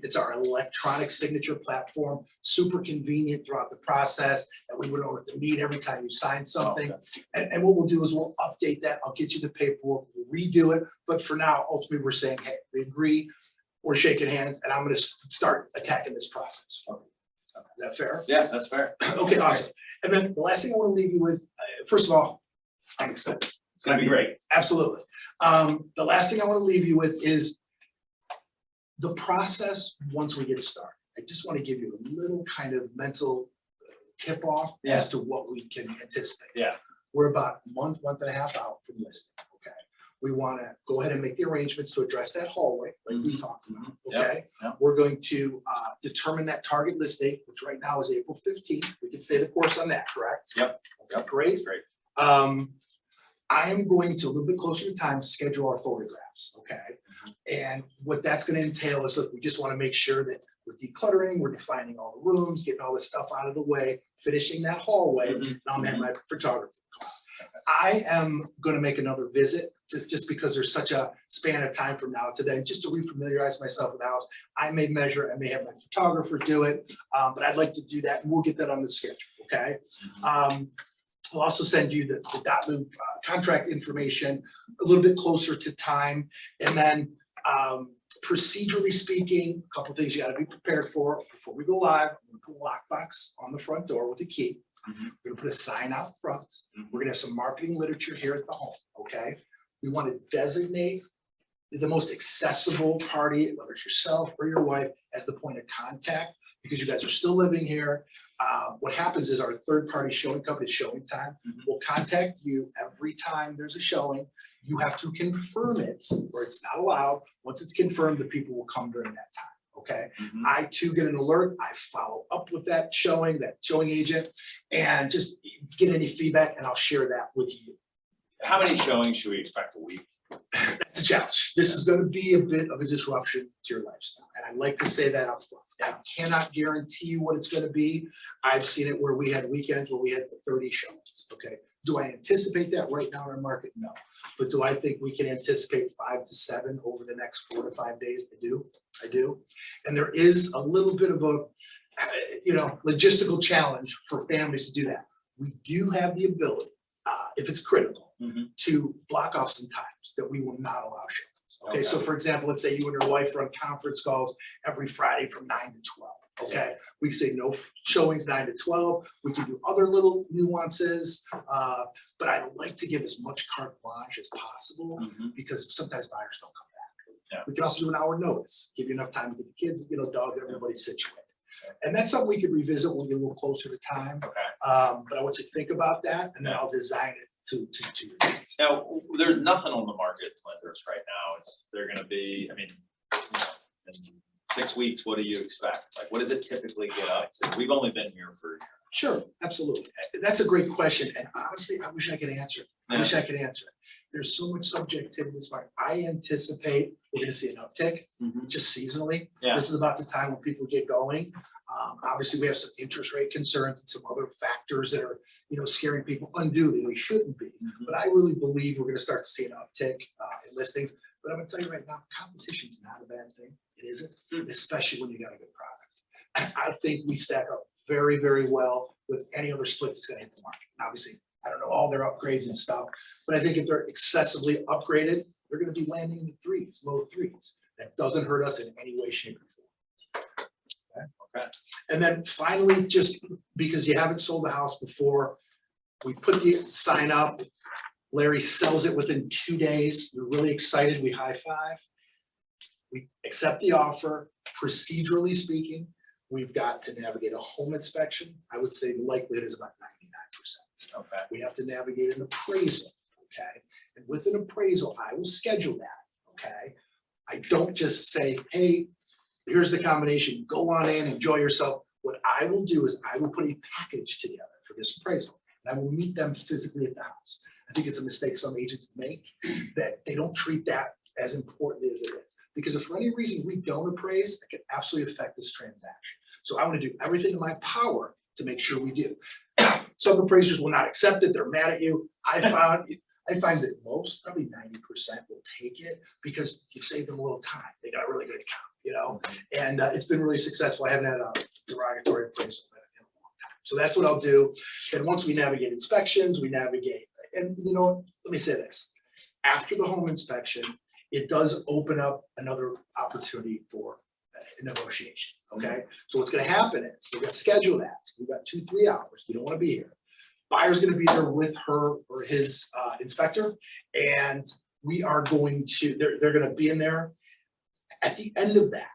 It's our electronic signature platform, super convenient throughout the process, and we would know what to meet every time you sign something. And what we'll do is we'll update that. I'll get you the paperwork, we'll redo it. But for now, ultimately, we're saying, hey, we agree, we're shaking hands, and I'm gonna start attacking this process. Is that fair? Yeah, that's fair. Okay, awesome. And then the last thing I want to leave you with, first of all, I'm excited. It's gonna be great. Absolutely. The last thing I want to leave you with is the process once we get started. I just want to give you a little kind of mental tip off as to what we can anticipate. Yeah. We're about a month and a half out from listing, okay? We want to go ahead and make the arrangements to address that hallway, like we talked about, okay? Yep. We're going to determine that target list date, which right now is April 15th. We can stay the course on that, correct? Yep. Okay, great. Great. I am going to, a little bit closer to time, schedule our photographs, okay? And what that's gonna entail is, look, we just wanna make sure that we're decluttering, we're defining all the rooms, getting all this stuff out of the way, finishing that hallway, and I'm gonna have my photographer come out. I am gonna make another visit, just because there's such a span of time from now to then, just to refamiliarize myself with the house. I may measure, I may have my photographer do it, but I'd like to do that, and we'll get that on the schedule, okay? I'll also send you the .loop contract information a little bit closer to time. And then procedurally speaking, a couple of things you gotta be prepared for before we go live. I'm gonna put a lockbox on the front door with a key. We're gonna put a sign out front. We're gonna have some marketing literature here at the home, okay? We wanna designate the most accessible party, whether it's yourself or your wife, as the point of contact, because you guys are still living here. What happens is our third-party showing company, Showing Time, will contact you every time there's a showing. You have to confirm it, or it's not allowed. Once it's confirmed, the people will come during that time, okay? I too get an alert. I follow up with that showing agent, and just get any feedback, and I'll share that with you. How many showings should we expect a week? That's a challenge. This is gonna be a bit of a disruption to your lifestyle, and I like to say that up front. I cannot guarantee you what it's gonna be. I've seen it where we had weekends where we had 30 showings, okay? Do I anticipate that right now in our market? No. But do I think we can anticipate 5 to 7 over the next 4 to 5 days? I do. And there is a little bit of a, logistical challenge for families to do that. We do have the ability, if it's critical, to block off some times that we will not allow showings. Okay, so for example, let's say you and your wife are on conference calls every Friday from 9 to 12. Okay, we can say no showings 9 to 12. We can do other little nuances, but I like to give as much carte blanche as possible because sometimes buyers don't come back. Yeah. We can also do an hour notice, give you enough time to get the kids, dog, everybody situated. And that's something we could revisit when we get a little closer to time. Okay. But I want you to think about that, and then I'll design it to your needs. Now, there's nothing on the market, lenders, right now. They're gonna be, I mean, in 6 weeks, what do you expect? Like, what does it typically get up to? We've only been here for a year. Sure, absolutely. That's a great question. And honestly, I wish I could answer it. I wish I could answer it. There's so much subjectivity in this market. I anticipate we're gonna see an uptick, just seasonally. Yeah. This is about the time when people get going. Obviously, we have some interest rate concerns and some other factors that are, scaring people unduly. We shouldn't be. But I really believe we're gonna start to see an uptick in listings. But I'm gonna tell you right now, competition is not a bad thing. It isn't, especially when you got a good product. I think we stack up very, very well with any other splits that's gonna hit the market. And obviously, I don't know all their upgrades and stuff, but I think if they're excessively upgraded, they're gonna be landing in the threes, low threes. That doesn't hurt us in any way, shape, or form. Okay. And then finally, just because you haven't sold a house before, we put the sign up. Larry sells it within 2 days. We're really excited. We high five. We accept the offer. Procedurally speaking, we've got to navigate a home inspection. I would say the likelihood is about 99%. Okay. We have to navigate an appraisal, okay? And with an appraisal, I will schedule that, okay? I don't just say, hey, here's the combination, go on in, enjoy yourself. What I will do is I will put a package together for this appraisal. And I will meet them physically at the house. I think it's a mistake some agents make, that they don't treat that as important as it is. Because if for any reason we don't appraise, it can absolutely affect this transaction. So I want to do everything in my power to make sure we do. Some appraisers will not accept it, they're mad at you. I find that most, probably 90% will take it because you've saved them a little time. They got a really good account, and it's been really successful. I haven't had a derogatory appraisal in a long time. So that's what I'll do. And once we navigate inspections, and let me say this. After the home inspection, it does open up another opportunity for negotiation, okay? So what's gonna happen is, we're gonna schedule that. We've got 2-3 hours. You don't wanna be here. Buyer's gonna be there with her or his inspector, and we are going to, they're gonna be in there. At the end of that,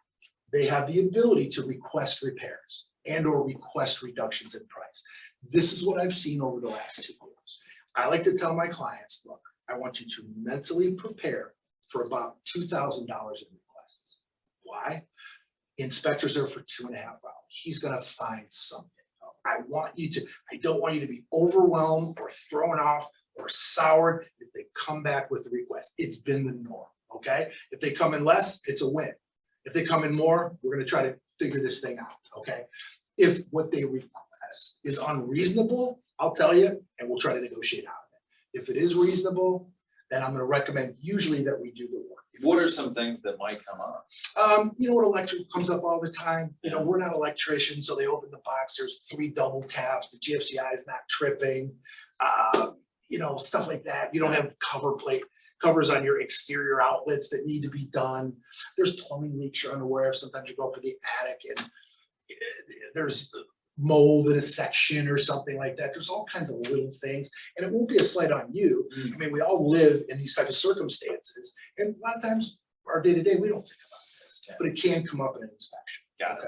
they have the ability to request repairs and or request reductions in price. This is what I've seen over the last 2 years. I like to tell my clients, look, I want you to mentally prepare for about $2,000 in requests. Why? Inspectors are for 2.5 hours. He's gonna find something. I don't want you to be overwhelmed or thrown off or soured if they come back with a request. It's been the norm, okay? If they come in less, it's a win. If they come in more, we're gonna try to figure this thing out, okay? If what they request is unreasonable, I'll tell you, and we'll try to negotiate out of it. If it is reasonable, then I'm gonna recommend usually that we do the work. What are some things that might come up? What electric comes up all the time. We're not electricians, so they open the box, there's 3 double taps, the GFCI is not tripping, stuff like that. You don't have covers on your exterior outlets that need to be done. There's plumbing leaks you're unaware of. Sometimes you go up in the attic and there's mold in a section or something like that. There's all kinds of little things, and it won't be a slight on you. I mean, we all live in these type of circumstances, and a lot of times our day-to-day, we don't think about this, but it can come up in an inspection. Got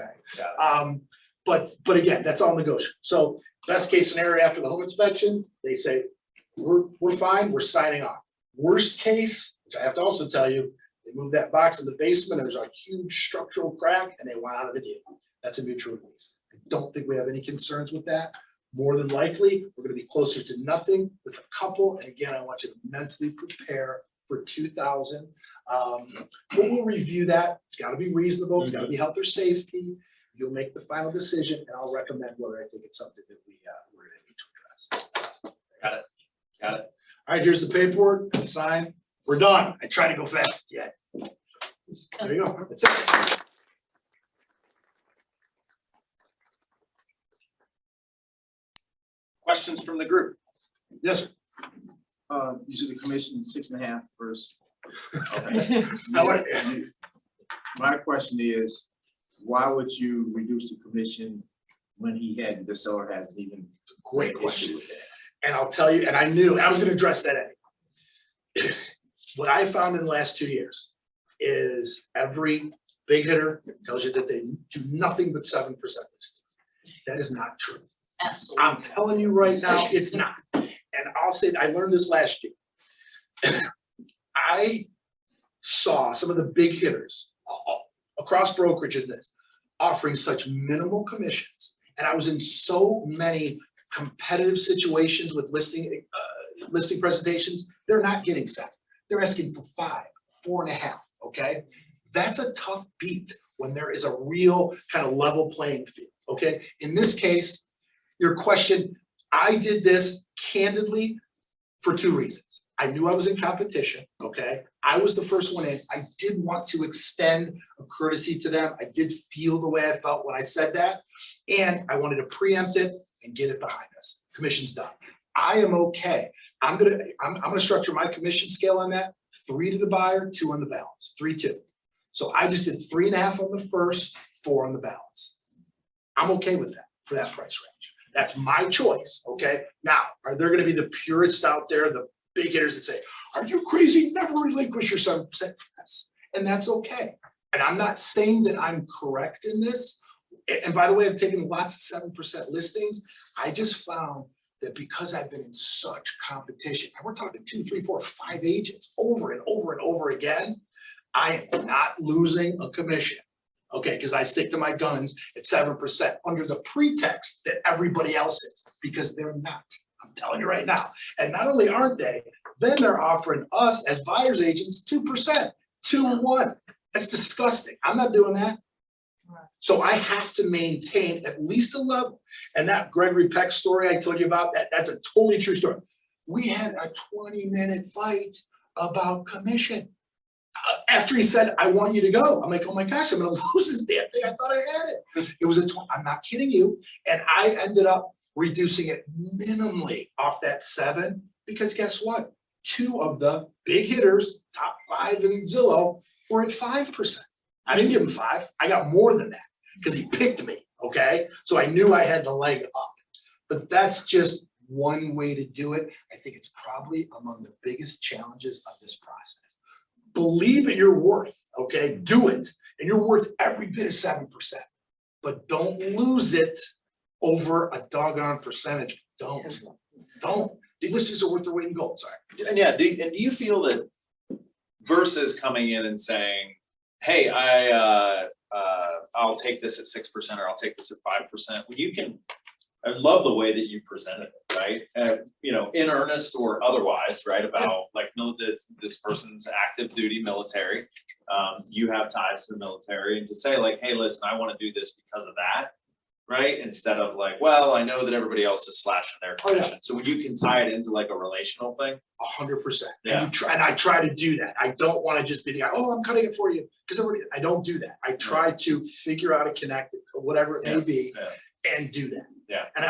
it. But again, that's all negotiable. So best case scenario after the home inspection, they say, we're fine, we're signing off. Worst case, which I have to also tell you, they move that box in the basement, there's a huge structural crack, and they want out of the deal. That's a mutual release. I don't think we have any concerns with that. More than likely, we're gonna be closer to nothing with a couple. And again, I want you to mentally prepare for 2,000. But we'll review that. It's gotta be reasonable. It's gotta be health or safety. You'll make the final decision, and I'll recommend whether I think it's something that we're gonna need to address. Got it. All right, here's the paperwork, sign. We're done. I try to go fast. Yeah. There you go. That's it. Questions from the group? Yes, sir. Usually the commission 6.5 first. I want- My question is, why would you reduce the commission when the seller hasn't even? Great question. And I'll tell you, and I knew, I was gonna address that anyway. What I found in the last 2 years is every big hitter tells you that they do nothing but 7% listings. That is not true. Absolutely. I'm telling you right now, it's not. and I'll say, I learned this last year. I saw some of the big hitters across brokerage in this offering such minimal commissions. And I was in so many competitive situations with listing presentations. They're not getting 7. They're asking for 5, 4.5, okay? That's a tough beat when there is a real kind of level playing field, okay? In this case, your question, I did this candidly for 2 reasons. I knew I was in competition, okay? I was the first one in. I did want to extend a courtesy to them. I did feel the way I felt when I said that. And I wanted to preempt it and get it behind us. Commission's done. I am okay. I'm gonna structure my commission scale on that. 3 to the buyer, 2 on the balance, 3-2. So I just did 3.5 on the first, 4 on the balance. I'm okay with that for that price range. That's my choice, okay? Now, are there gonna be the purists out there, the big hitters that say, are you crazy? Never relinquish your 7%. Yes, and that's okay. And I'm not saying that I'm correct in this. And by the way, I've taken lots of 7% listings. I just found that because I've been in such competition, and we're talking 2, 3, 4, 5 agents over and over and over again, I am not losing a commission. Okay, because I stick to my guns at 7% under the pretext that everybody else is, because they're not. I'm telling you right now. And not only aren't they, then they're offering us as buyer's agents 2%, 2-1. That's disgusting. I'm not doing that. So I have to maintain at least a level. And that Gregory Peck story I told you about, that's a totally true story. We had a 20-minute fight about commission. After he said, I want you to go, I'm like, oh my gosh, I'm gonna lose this damn thing. I thought I had it. It was I'm not kidding you. And I ended up reducing it minimally off that 7, because guess what? 2 of the big hitters, top 5 in Zillow, were at 5%. I didn't give him 5. I got more than that because he picked me, okay? So I knew I had the leg up. But that's just one way to do it. I think it's probably among the biggest challenges of this process. Believe in your worth, okay? Do it. And you're worth every bit of 7%. But don't lose it over a doggone percentage. Don't. The listings are worth their weight in gold, sorry. And yeah, do you feel that versus coming in and saying, hey, I'll take this at 6% or I'll take this at 5%, when you can, I love the way that you presented it, right? You know, in earnest or otherwise, right? About like, no, this person's active duty military. You have ties to the military, and to say like, hey, listen, I want to do this because of that. Right? Instead of like, well, I know that everybody else is slashing their commission. So when you can tie it into like a relational thing. 100%. Yeah. And I try to do that. I don't want to just be the guy, oh, I'm cutting it for you. Because I don't do that. I try to figure out a connect, whatever it may be, and do that. Yeah. And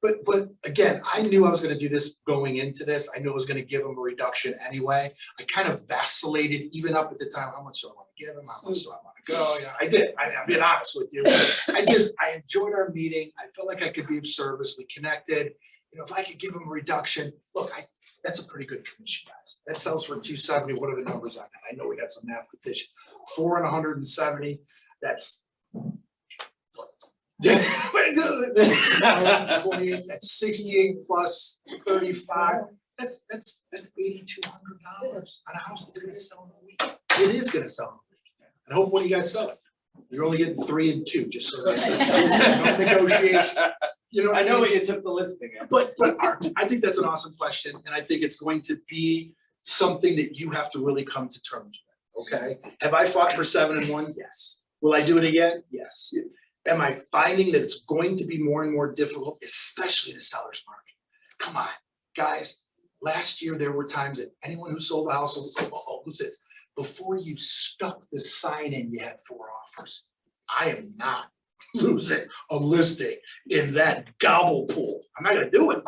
but again, I knew I was going to do this going into this. I knew I was going to give him a reduction anyway. I kind of vacillated even up at the time. How much do I want to give him? How much do I want to go? Yeah, I did. I'm being honest with you. I enjoyed our meeting. I felt like I could be of service. We connected. You know, if I could give him a reduction, look, that's a pretty good commission, guys. That sells for 270. What are the numbers on that? I know we got some mathematician. 4 and 170. That's 28, that's 68 plus 35. That's $8,200 on a house that's gonna sell in a week. It is gonna sell in a week. And I hope when you guys sell it, you're only getting 3 and 2, just so that no negotiation. You know, I know what you took the listing. But Art, I think that's an awesome question, and I think it's going to be something that you have to really come to terms with. Okay, have I fought for 7 and 1? Yes. Will I do it again? Yes. Am I finding that it's going to be more and more difficult, especially the seller's market? Come on, guys. Last year, there were times that anyone who sold a house, who's this? Before you stuck the sign in, you had 4 offers. I am not losing a listing in that gobble pool. I'm not gonna do it,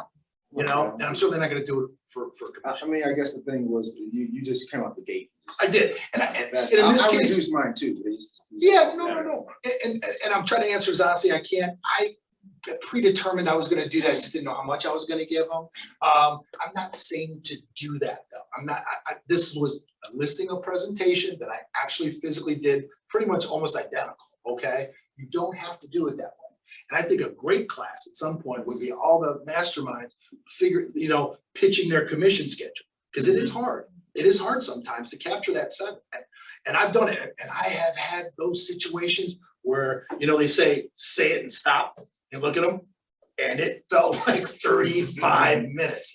you know, and I'm certainly not gonna do it for I mean, I guess the thing was, you just came out the gate. I did, and in this I case, reduced mine too. yeah, no. And I'm trying to answer as honestly I can. I predetermined I was gonna do that. I just didn't know how much I was gonna give them. I'm not saying to do that though. I'm not, this was a listing of presentation that I actually physically did pretty much almost identical, okay? You don't have to do it that way. And I think a great class at some point would be all the masterminds pitching their commission schedule. Because it is hard. It is hard sometimes to capture that 7. And I've done it. And I have had those situations where, they say it and stop and look at them. And it felt like 35 minutes,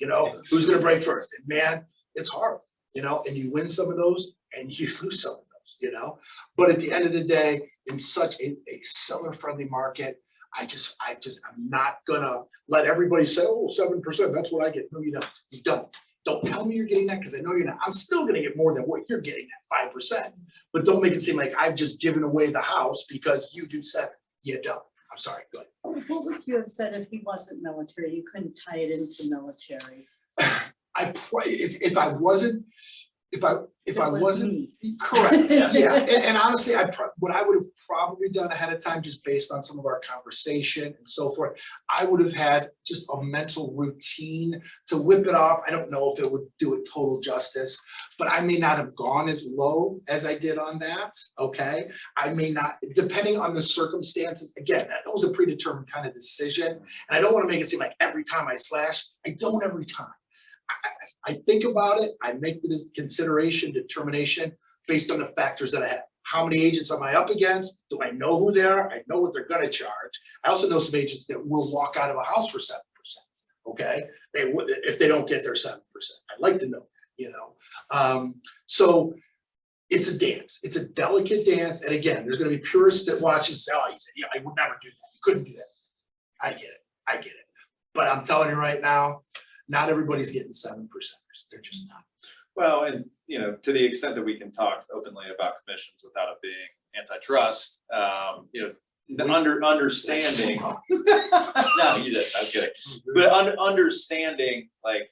who's gonna break first? And man, it's hard, and you win some of those and you lose some of those, But at the end of the day, in such a seller-friendly market, I'm not gonna let everybody say, oh, 7%, that's what I get. No, you don't. You don't. Don't tell me you're getting that because I know you're not. I'm still gonna get more than what you're getting at 5%. But don't make it seem like I've just given away the house because you do 7. You don't. I'm sorry, go ahead. What would you have said if he wasn't military? You couldn't tie it into military. If I wasn't Me. correct, yeah, and honestly, what I would have probably done ahead of time, just based on some of our conversation and so forth, I would have had just a mental routine to whip it off. I don't know if it would do it total justice, but I may not have gone as low as I did on that, okay? I may not, depending on the circumstances, again, that was a predetermined kind of decision, and I don't want to make it seem like every time I slash, I don't every time. I think about it, I make the determination based on the factors that I have. How many agents am I up against? Do I know who they are? I know what they're gonna charge. I also know some agents that will walk out of a house for 7%, okay? They would, if they don't get their 7%. I'd like to know, so it's a dance. It's a delicate dance. And again, there's gonna be purists that watch and say, oh, he said, yeah, I would never do that. You couldn't do that. I get it. But I'm telling you right now, not everybody's getting 7%. They're just not. Well, and to the extent that we can talk openly about commissions without it being antitrust, the understanding. No, you didn't. I'm kidding. But understanding, like,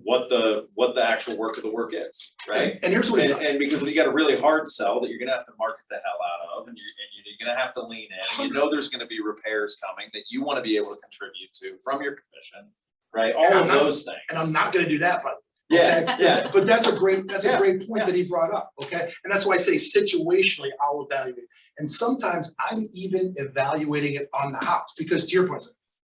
what the actual work of the work is, right? And here's what it does. And because you got a really hard sell that you're gonna have to market the hell out of, and you're gonna have to lean in. There's gonna be repairs coming that you want to be able to contribute to from your commission. Right, all of those things. And I'm not gonna do that, but. Yeah, yeah. But that's a great point that he brought up, okay? And that's why I say situationally, I'll evaluate. And sometimes I'm even evaluating it on the house, because to your point,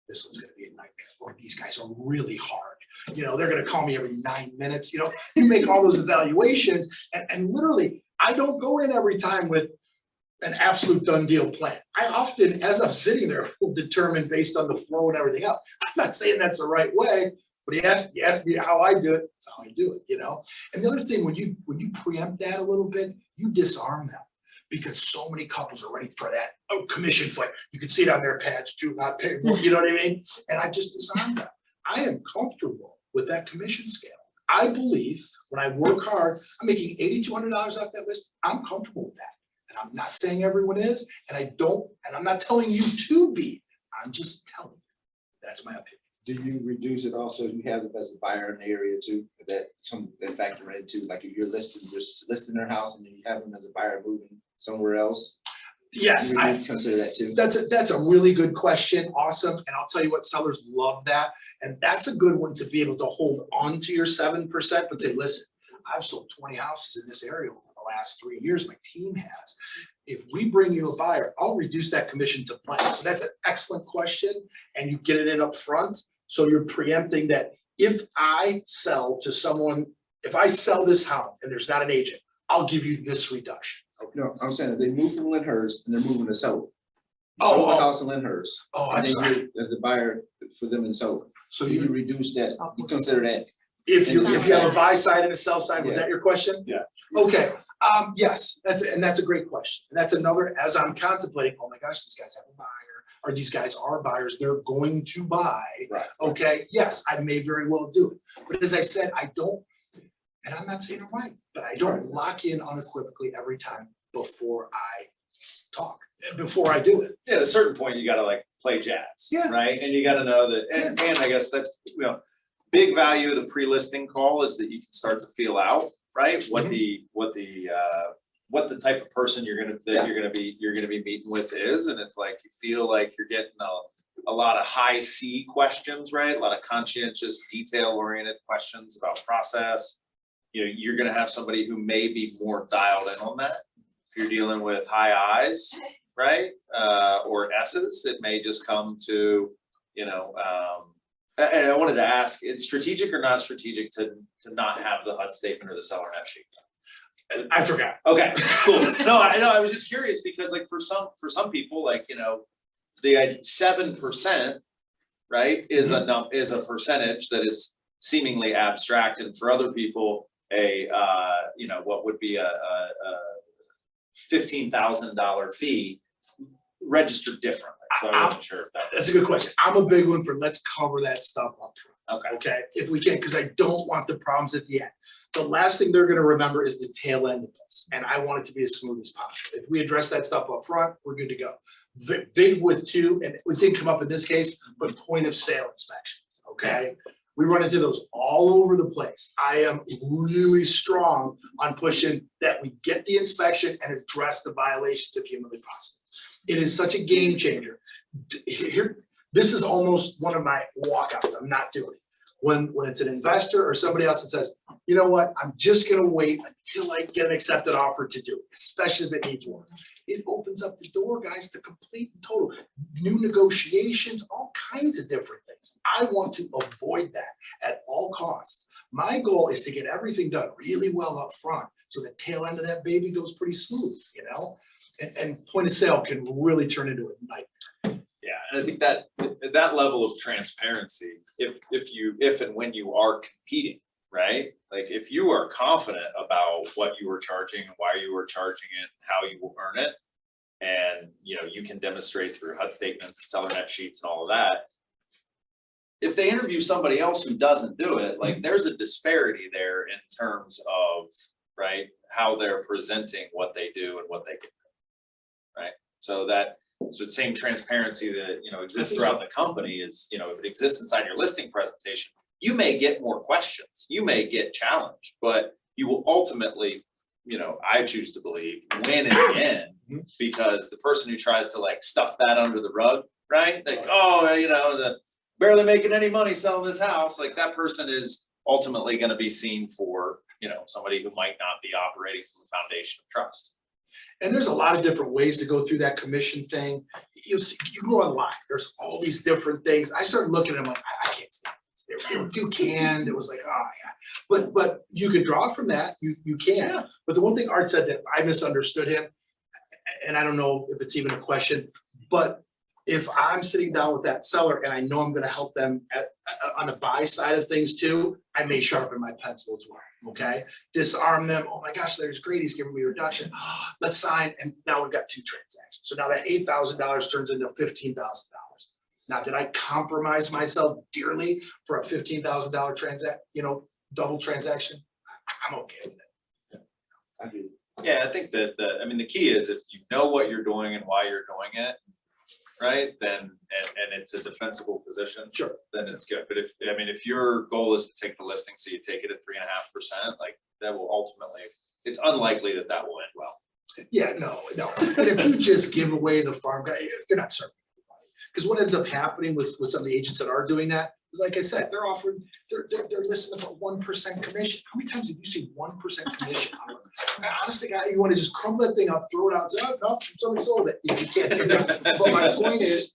this one's gonna be a nightmare, or these guys are really hard. They're gonna call me every 9 minutes, you make all those evaluations, and literally, I don't go in every time with an absolute done deal plan. I often, as I'm sitting there, will determine based on the flow and everything else. I'm not saying that's the right way, but he asked me how I do it, that's how I do it, And the other thing, when you preempt that a little bit, you disarm them, because so many couples are ready for that commission fight. You can see it on their pads, do not pay more, you know what I mean? And I just disarm them. I am comfortable with that commission scale. I believe when I work hard, I'm making $8,200 off that list. I'm comfortable with that. And I'm not saying everyone is, and I'm not telling you to be, I'm just telling you. That's my opinion. Do you reduce it also, you have them as a buyer in the area too, that factor into, like if you're listing their house and then you have them as a buyer moving somewhere else? Yes, I consider that too. That's a really good question. Awesome. And I'll tell you what, sellers love that. And that's a good one to be able to hold on to your 7%, but say, listen, I've sold 20 houses in this area over the last 3 years. My team has. If we bring you a buyer, I'll reduce that commission to blank. So that's an excellent question. And you get it in up front. So you're preempting that if I sell to someone, if I sell this house and there's not an agent, I'll give you this reduction. No, I'm saying they move from Lyndhurst and they're moving to Sullivan. Oh, Sold the house in Lyndhurst. Oh, And I'm then sorry. you're as a buyer for them in Sullivan. So You reduce that, you consider that. if you have a buy side and a sell side, was that your question? Yeah. Okay, yes, that's a great question. And that's another, as I'm contemplating, oh my gosh, these guys have a buyer, or these guys are buyers, they're going to buy. Right. Okay, yes, I may very well do it. But as I said, I don't, and I'm not saying I'm right, but I don't lock in unequivocally every time before I talk, before I do it. Yeah, at a certain point, you gotta like play jazz. Yeah. Right, and you gotta know that, and I guess that's, big value of the pre-listing call is that you can start to feel out, right? What the type of person you're gonna be meeting with is, and if like you feel like you're getting a lot of high C questions, right? A lot of conscientious, detail-oriented questions about process. You're gonna have somebody who may be more dialed in on that. If you're dealing with high I's, right? Or S's, it may just come to, you know, and I wanted to ask, it's strategic or not strategic to not have the HUD statement or the seller net sheet? I forgot. Okay, cool. No, I was just curious because like for some people, like, you know, the 7%, right, is a percentage that is seemingly abstract, and for other people, you know, what would be a $15,000 fee registered differently. So I wasn't sure if that was. That's a good question. I'm a big one for let's cover that stuff up front. Okay, if we can, because I don't want the problems at the end. The last thing they're gonna remember is the tail end of this, and I want it to be as smooth as possible. If we address that stuff up front, we're good to go. Big with two, and it didn't come up in this case, but point of sale inspections, okay? We run into those all over the place. I am really strong on pushing that we get the inspection and address the violations if humanly possible. It is such a game changer. Here, this is almost one of my walkouts. I'm not doing it. When it's an investor or somebody else that says, you know what, I'm just gonna wait until I get an accepted offer to do it, especially if it needs work. It opens up the door, guys, to complete and total new negotiations, all kinds of different things. I want to avoid that at all costs. My goal is to get everything done really well up front, so the tail end of that baby goes pretty smooth, you know? And point of sale can really turn into a nightmare. Yeah, and I think that that level of transparency, if and when you are competing, right? Like if you are confident about what you were charging and why you were charging it, how you will earn it, and you know, you can demonstrate through HUD statements, seller net sheets and all of that. If they interview somebody else who doesn't do it, like there's a disparity there in terms of, right, how they're presenting what they do and what they can do, right? So the same transparency that, you know, exists throughout the company is, you know, if it exists inside your listing presentation, you may get more questions, you may get challenged, but you will ultimately, you know, I choose to believe, win in the end, because the person who tries to like stuff that under the rug, right? Like, oh, you know, the barely making any money selling this house, like that person is ultimately going to be seen for, you know, somebody who might not be operating from a foundation of trust. And there's a lot of different ways to go through that commission thing. You see, you go online, there's all these different things. I started looking at them like, I can't stand this. They were too canned. It was like, oh yeah. But you could draw from that. You can. Yeah. But the one thing Art said that I misunderstood him, and I don't know if it's even a question, but if I'm sitting down with that seller and I know I'm gonna help them on the buy side of things too, I may sharpen my pencil as well, okay? Disarm them, oh my gosh, there's great, he's giving me a reduction, let's sign, and now we've got 2 transactions. So now that $8,000 turns into $15,000. Now, did I compromise myself dearly for a $15,000 double transaction? I'm okay with it. I do. Yeah, I think that I mean, the key is if you know what you're doing and why you're doing it, right, then, and it's a defensible position. Sure. Then it's good. But if your goal is to take the listing, so you take it at 3.5%, like that will ultimately, it's unlikely that will end well. Yeah, no. And if you just give away the farm guy, you're not serving anybody. Because what ends up happening with some of the agents that are doing that is, like I said, they're offering, they're listing about 1% commission. How many times have you seen 1% commission? Honestly, guy, you want to just crumble that thing up, throw it out, and say, oh, no, somebody sold it. You can't do that. But my point is,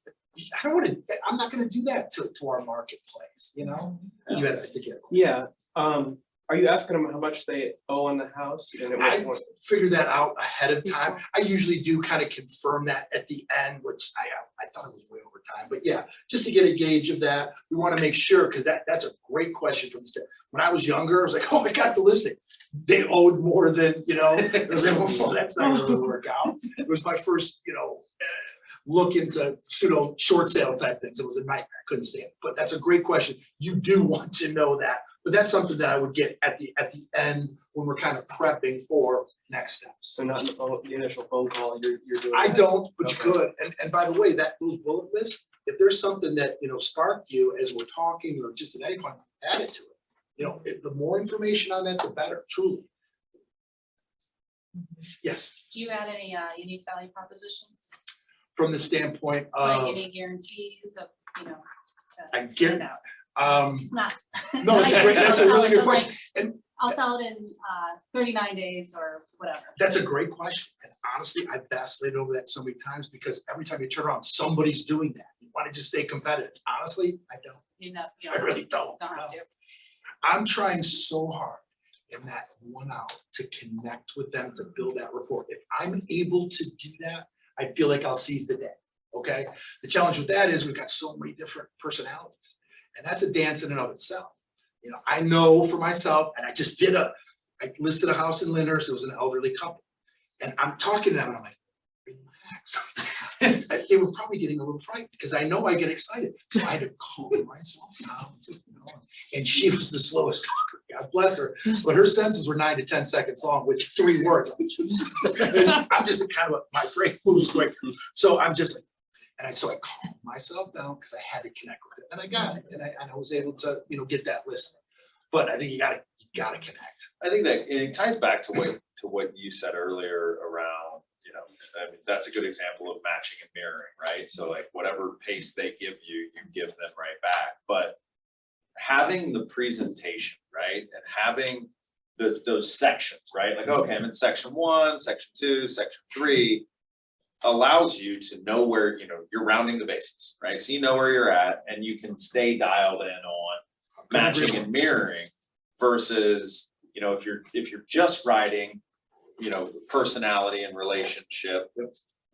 I'm not going to do that to our marketplace, you know? You had, I think you had a question. Yeah, are you asking them how much they owe on the house? And it I was figured that out ahead of time. I usually do kind of confirm that at the end, which I thought it was way over time, but yeah, just to get a gauge of that, we want to make sure, because that's a great question from the state. When I was younger, I was like, oh, I got the listing. They owed more than, you know, I was like, well, that's not going to work out. It was my first, look into pseudo short sale type things. It was a nightmare. I couldn't stand it. But that's a great question. You do want to know that. But that's something that I would get at the end when we're kind of prepping for next steps. so not in the initial phone call, you're doing. I that. don't, but you Okay. could. And by the way, those bullet lists, if there's something that, sparked you as we're talking or just at any point, add it to it. The more information on that, the better, truly. Yes, Do you add any unique value propositions? from the standpoint Like of, any guarantees of, I to stand guar- out? no, Not. that's a really good question. And I'll sell it in 39 days or whatever. that's a great question. And honestly, I vacillated over that so many times because every time you turn around, somebody's doing that. You want to just stay competitive. Honestly, I don't. You know, you I don't really don't. have to. I'm trying so hard in that 1 hour to connect with them, to build that rapport. If I'm able to do that, I feel like I'll seize the day, okay? The challenge with that is we've got so many different personalities, and that's a dance in and of itself. You know, I know for myself, and I listed a house in Lyndhurst, it was an elderly couple. And I'm talking to them, and I'm like, relax. And they were probably getting a little frightened because I know I get excited. So I had to calm myself down, just, you know, and she was the slowest talker. God bless her. But her sentences were 9 to 10 seconds long with 3 words. I'm just kind of, my brain moves quick. So I'm just like, so I calmed myself down because I had to connect with it. And I got it. And I was able to, you know, get that listening. But I think you gotta connect. I think that it ties back to what you said earlier around, you know, I mean, that's a good example of matching and mirroring, right? So like whatever pace they give you, you give them right back. But having the presentation, right? And having those sections, right? Like, okay, I'm in section 1, section 2, section 3, allows you to know where, you know, you're rounding the bases, right? So you know where you're at and you can stay dialed in on matching and mirroring versus, you know, if you're just writing, you know, personality and relationship,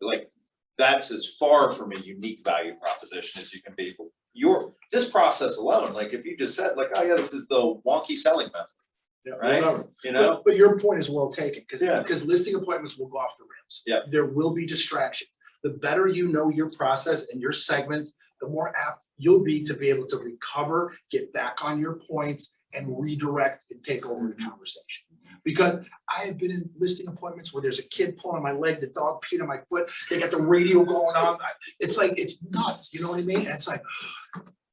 like that's as far from a unique value proposition as you can be. This process alone, like if you just said like, oh yeah, this is the wonky selling method, Yeah, right? whatever. You know, But your point is well taken, Yeah. because listing appointments will go off the rails. Yeah. There will be distractions. The better you know your process and your segments, the more apt you'll be to be able to recover, get back on your points, and redirect and take over the conversation. Because I have been in listing appointments where there's a kid pulling on my leg, the dog peed on my foot, they got the radio going on. It's like, it's nuts, you know what I mean? And it's like,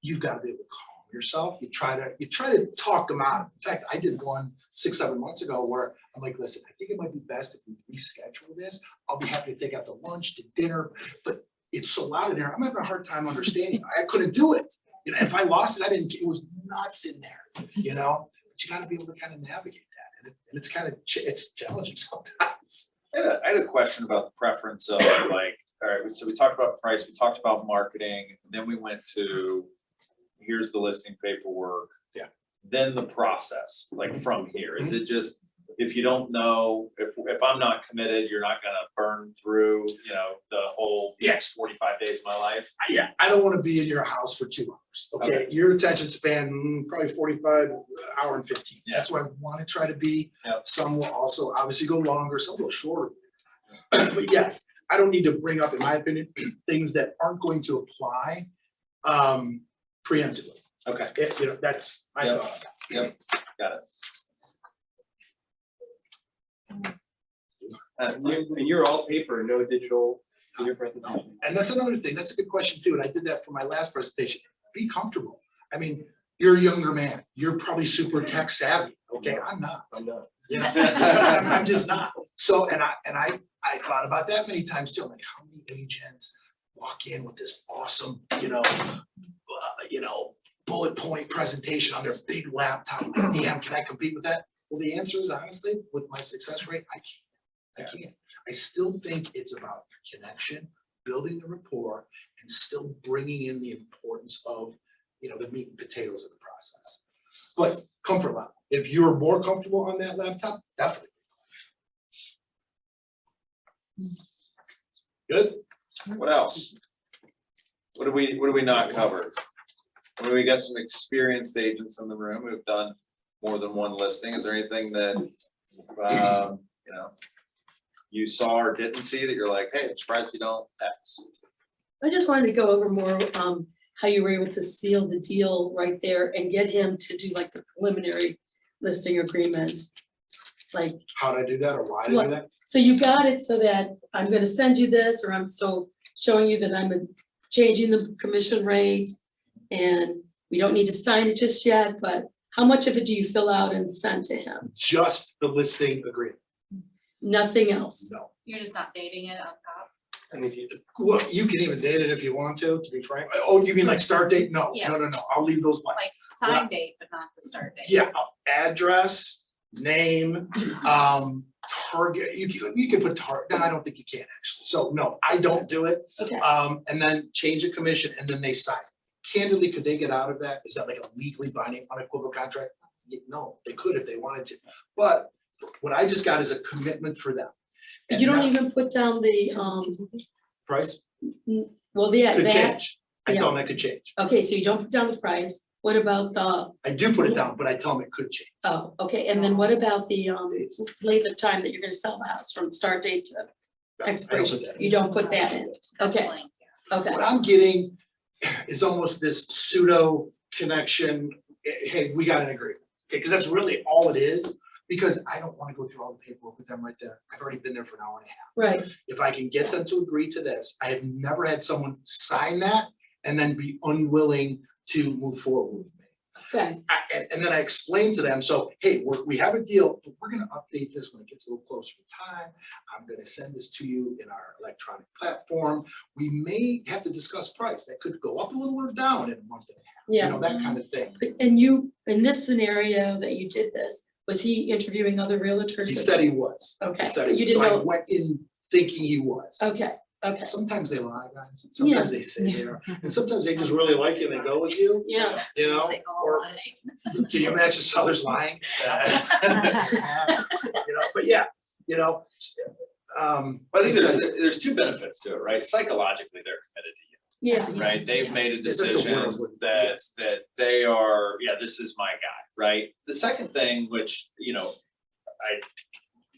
you've got to be able to calm yourself. You try to talk them out. In fact, I did one 6-7 months ago where I'm like, listen, I think it might be best if we reschedule this. I'll be happy to take out to lunch, to dinner, but it's so loud in there. I'm having a hard time understanding. I couldn't do it. You know, if I lost it, it was nuts in there, you know, but you got to be able to kind of navigate that. And it's kind of, it's challenging sometimes. I had a question about the preference of like, all right, so we talked about price, we talked about marketing, and then we went to, here's the listing paperwork. Yeah. Then the process, like from here, is it just, if you don't know, if I'm not committed, you're not gonna burn through, you know, the whole next 45 days of my life? Yeah, I don't want to be in your house for 2 hours. Okay, your attention span, probably 45, hour and 15. That's where I want to try to be. Yep. Some will also obviously go longer, some go shorter. But yes, I don't need to bring up, in my opinion, things that aren't going to apply preemptively. Okay, If, you know, that's my Yep. thought. yep, got it. And you're all paper, no digital in your presentation. And that's another thing. That's a good question too. And I did that for my last presentation. Be comfortable. I mean, you're a younger man. You're probably super tech savvy. Okay, I'm not. I'm not. You know, I'm just not. So, and I thought about that many times too. I'm like, how many agents walk in with this awesome, bullet point presentation on their big laptop? Damn, can I compete with that? Well, the answer is honestly, with my success rate, I can't. I still think it's about connection, building the rapport, and still bringing in the importance of, the meat and potatoes of the process. But comfort level, if you're more comfortable on that laptop, definitely. Good. What else? What do we not cover? I mean, we got some experienced agents in the room who've done more than one listing. Is there anything that, you saw or didn't see that you're like, hey, I'm surprised you don't X? I just wanted to go over more how you were able to seal the deal right there and get him to do like the preliminary listing agreement. Like, How did I do that, or why did I do that? so you got it so that I'm gonna send you this, or I'm showing you that I'm changing the commission rate, and we don't need to sign it just yet, but how much of it do you fill out and send to him? Just the listing agreement. Nothing else? No. You're just not dating it on top. And if you, Well, you can even date it if you want to be frank. Oh, you mean like start date? No, Yeah. no. I'll leave those blank. Like sign date, but not the start date. Yeah, address, name, target, you can put no, I don't think you can actually. So no, I don't do it. Okay, And then change a commission and then they sign. Candidly, could they get out of that? Is that like a legally binding unequivocal contract? No, they could if they wanted to. But what I just got is a commitment for them. And you don't now- even put down the, Price well, yeah, could that, change. I yeah. tell them it could change. okay, so you don't put down the price. What about the, I do put it down, but I tell them it could change. oh, okay, and then what about the, length of time that you're gonna sell the house from start date to I don't expiration? put that in. You don't put that in, okay, Blank, okay. What I'm getting is almost this pseudo connection. Hey, we got an agreement. Okay, because that's really all it is. Because I don't want to go through all the paperwork with them right there. I've already been there for an hour and a half. Right, If I can get them to agree to this, I have never had someone sign that and then be unwilling to move forward with me. okay, And then I explained to them, so, hey, we have a deal, but we're gonna update this when it gets a little closer to time. I'm gonna send this to you in our electronic platform. We may have to discuss price. That could go up a little or down in a month and a half. yeah. You know, that kind of thing. And you, in this scenario that you did this, was he interviewing other realtors? He said he was. Okay, He said but he you was. So didn't I know, went in thinking he was. okay, okay, Sometimes they lie, guys. Sometimes they say they are. And sometimes they just really like you and they go with you, yeah, you know? They all Or lie. can you imagine sellers lying? You know, but yeah, you know. I think there's two benefits to it, right? Psychologically, they're committed to yeah, you, right? They've made a That's a decision word I wouldn't- that they are, yeah, this is my guy, right? The second thing, which,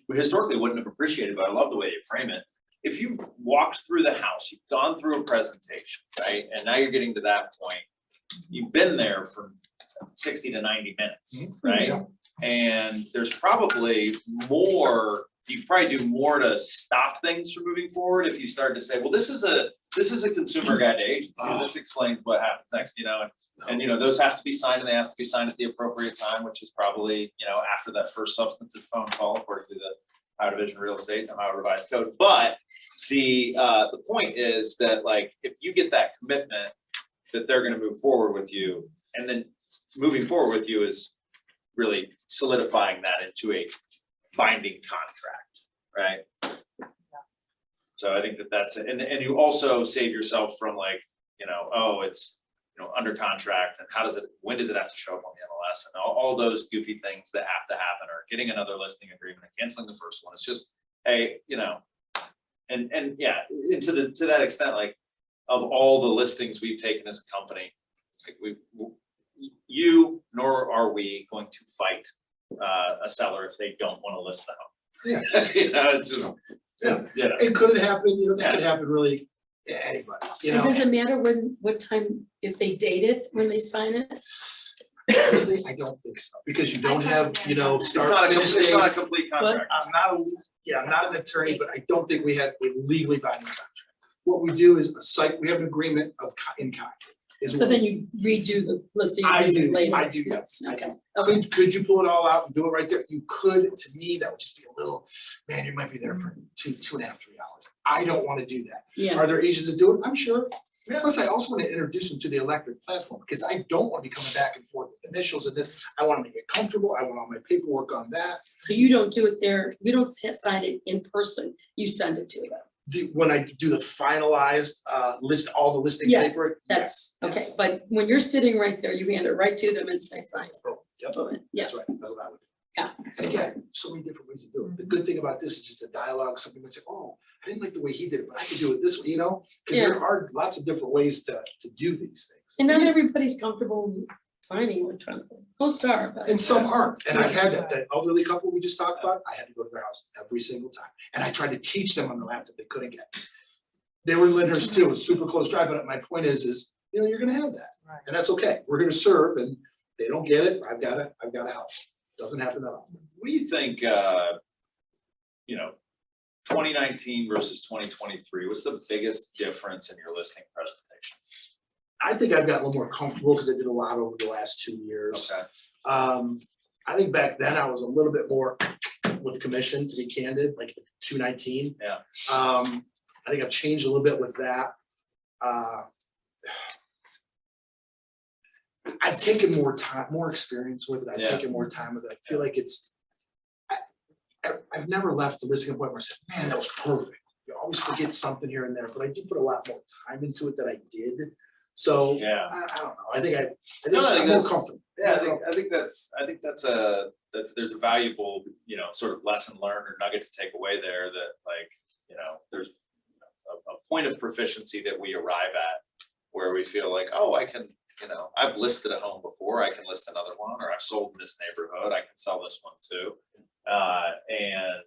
we historically wouldn't have appreciated, but I love the way you frame it. If you've walked through the house, you've gone through a presentation, right? And now you're getting to that point, you've been there for 60 to 90 minutes, right? Yeah. And there's probably more, you could probably do more to stop things from moving forward if you start to say, well, this is a consumer guide to agency. This explains what happens next, and those have to be signed and they have to be signed at the appropriate time, which is probably, after that first substantive phone call, according to the Ohio Division of Real Estate and Ohio Revised Code. But the point is that, like, if you get that commitment that they're gonna move forward with you, and then moving forward with you is really solidifying that into a binding contract, right? So I think that's it. And you also save yourself from, like, oh, it's, under contract, and when does it have to show up on the MLS, and all those goofy things that have to happen, or getting another listing agreement and canceling the first one. It's just, hey, and yeah, and to that extent, like, of all the listings we've taken as a company, like, you nor are we going to fight a seller if they don't want to list the home. Yeah. It's just, it's. It could happen, that could happen really, anybody, and does it matter what time, if they date it, when they sign it? Honestly, I don't think so, because you don't have, It's start not a finish dates. complete contract. I'm not an attorney, but I don't think we have a legally binding contract. What we do is we have an agreement of in kind. So then you redo the listing I do, later? I do, yes. Okay, okay, Could you pull it all out and do it right there? You could. To me, that would just be a little, man, you might be there for 2.5, 3 hours. I don't want to do that. yeah, Are there agents that do it? I'm sure. Plus, I also want to introduce them to the electric platform, because I don't want to be coming back and forth with initials and this. I want to make it comfortable. I want all my paperwork on that. so you don't do it there, you don't sign it in person, you send it to them? When I do the finalized list, all the listing Yes, paper. that's, yes, okay, yes. but when you're sitting right there, you hand it right to them and say, sign. Oh, yep, Yeah, that's right. That's what I would do. Yeah. And again, so many different ways to do it. The good thing about this is just a dialogue. Somebody might say, oh, I didn't like the way he did it, but I could do it this way, because there are lots of different ways to do these things. and not everybody's comfortable signing electronically, most are, but. And some aren't. And I've had that elderly couple we just talked about, I had to go to their house every single time. And I tried to teach them on the laptop, they couldn't get. They were in Lyndhurst too, a super close drive, but my point is, you're gonna have that. And that's okay. We're gonna serve, and they don't get it, I've gotta help. Doesn't happen that often. What do you think, 2019 versus 2023, what's the biggest difference in your listing presentation? I think I've gotten a little more comfortable because I did a lot over the last 2 years. Okay. I think back then I was a little bit more with commission, to be candid, like 219. Yeah. I think I've changed a little bit with that. I've taken more time, more experience with it. I've Yeah. taken more time with it. I feel like I've never left the listing appointment and said, man, that was perfect. You always forget something here and there, but I do put a lot more time into it than I did. So Yeah. I don't know. I think No, I think I'm more that's- comfortable. Yeah, I think there's a valuable, sort of lesson learned or nugget to take away there that like, there's a point of proficiency that we arrive at where we feel like, oh, I can, I've listed a home before, I can list another one, or I've sold in this neighborhood, I can sell this one too. And,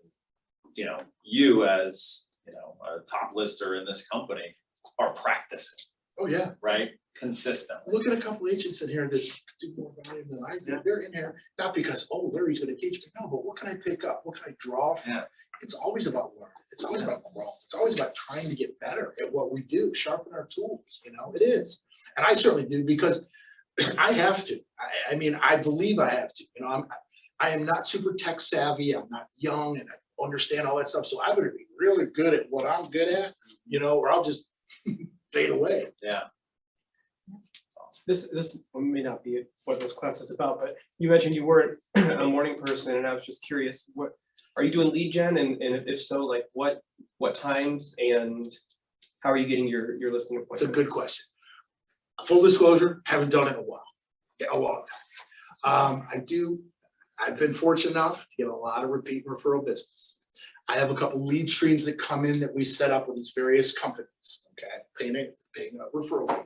you as, a top lister in this company are practicing, Oh, yeah. right? Consistently. Look at a couple agents in here that do more volume than I do. They're in here, not because, oh, Larry's gonna teach me, no, but what can I pick up? What can I draw from? Yeah. It's always about learning. It's always about growth. It's always about trying to get better at what we do, sharpen our tools, it is. And I certainly do because I have to. I mean, I believe I have to, I am not super tech savvy. I'm not young and I understand all that stuff. So I better be really good at what I'm good at, or I'll just fade away. Yeah. This may not be what this class is about, but you mentioned you weren't a morning person, and I was just curious, what are you doing lead gen, and if so, like what times and how are you getting your listing appointments? It's a good question. Full disclosure, haven't done it in a while, a long time. I've been fortunate enough to get a lot of repeat referral business. I have a couple lead streams that come in that we set up with these various companies, okay, paying a referral fee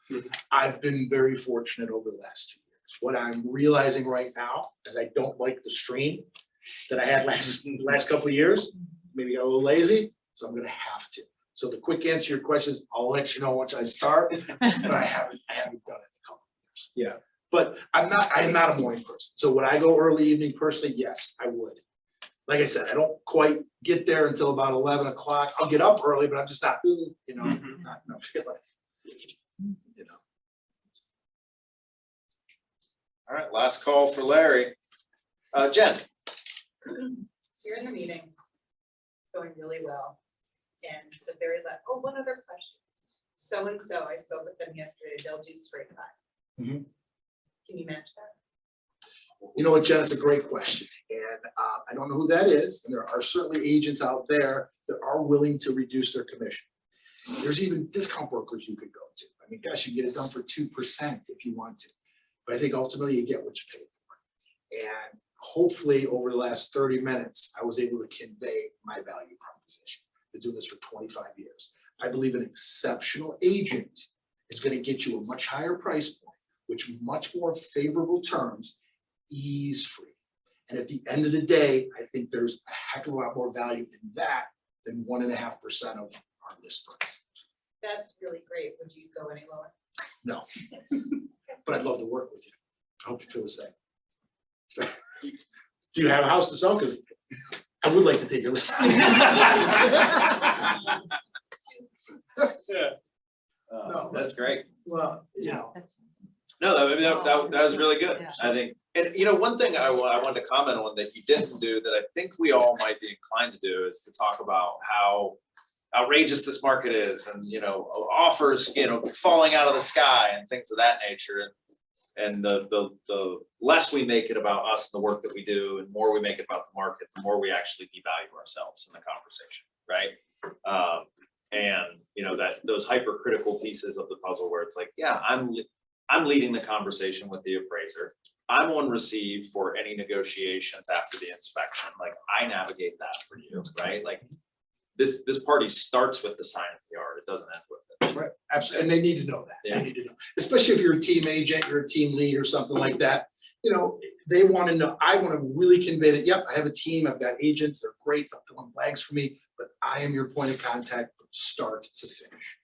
to. I've been very fortunate over the last 2 years. What I'm realizing right now is I don't like the stream that I had last couple of years. Maybe got a little lazy, so I'm gonna have to. So the quick answer to your question is I'll let you know once I start, but I haven't done it in a couple of years. Yeah. But I am not a morning person. So would I go early evening personally? Yes, I would. Like I said, I don't quite get there until about 11 o'clock. I'll get up early, but I'm just not, not feeling it. All right, last call for Larry. Jen. So you're in the meeting, it's going really well. And the very last, one other question. So-and-so, I spoke with them yesterday, they'll do straight line. Mhm. Can you match that? You know what, Jen, it's a great question. And I don't know who that is. And there are certainly agents out there that are willing to reduce their commission. There's even discount brokers you could go to. I mean, gosh, you get it done for 2% if you want to. But I think ultimately you get what you pay for. And hopefully over the last 30 minutes, I was able to convey my value proposition. I've been doing this for 25 years. I believe an exceptional agent is going to get you a much higher price point, which much more favorable terms, ease-free. And at the end of the day, I think there's a heck of a lot more value in that than 1.5% of our list price. That's really great. Would you go any lower? No. But I'd love to work with you. I hope you feel the same. Do you have a house to sell? Because I would like to take your list. No. That's great. Well, No, that was really good. I think, and one thing I wanted to comment on that you didn't do that I think we all might be inclined to do is to talk about how outrageous this market is and, offers, falling out of the sky and things of that nature. And the less we make it about us and the work that we do and more we make it about the market, the more we actually devalue ourselves in the conversation, right? And those hypercritical pieces of the puzzle where it's like, yeah, I'm leading the conversation with the appraiser. I'm on receive for any negotiations after the inspection. Like I navigate that for you, right? Like this party starts with the sign of the yard. It doesn't end with it. Right, absolutely, and they need to know that. Yeah. They need to know, especially if you're a team agent, you're a team lead or something like that. They want to know. I want to really convey that. Yep, I have a team. I've got agents. They're great. They'll fill in flags for me. But I am your point of contact from start to finish.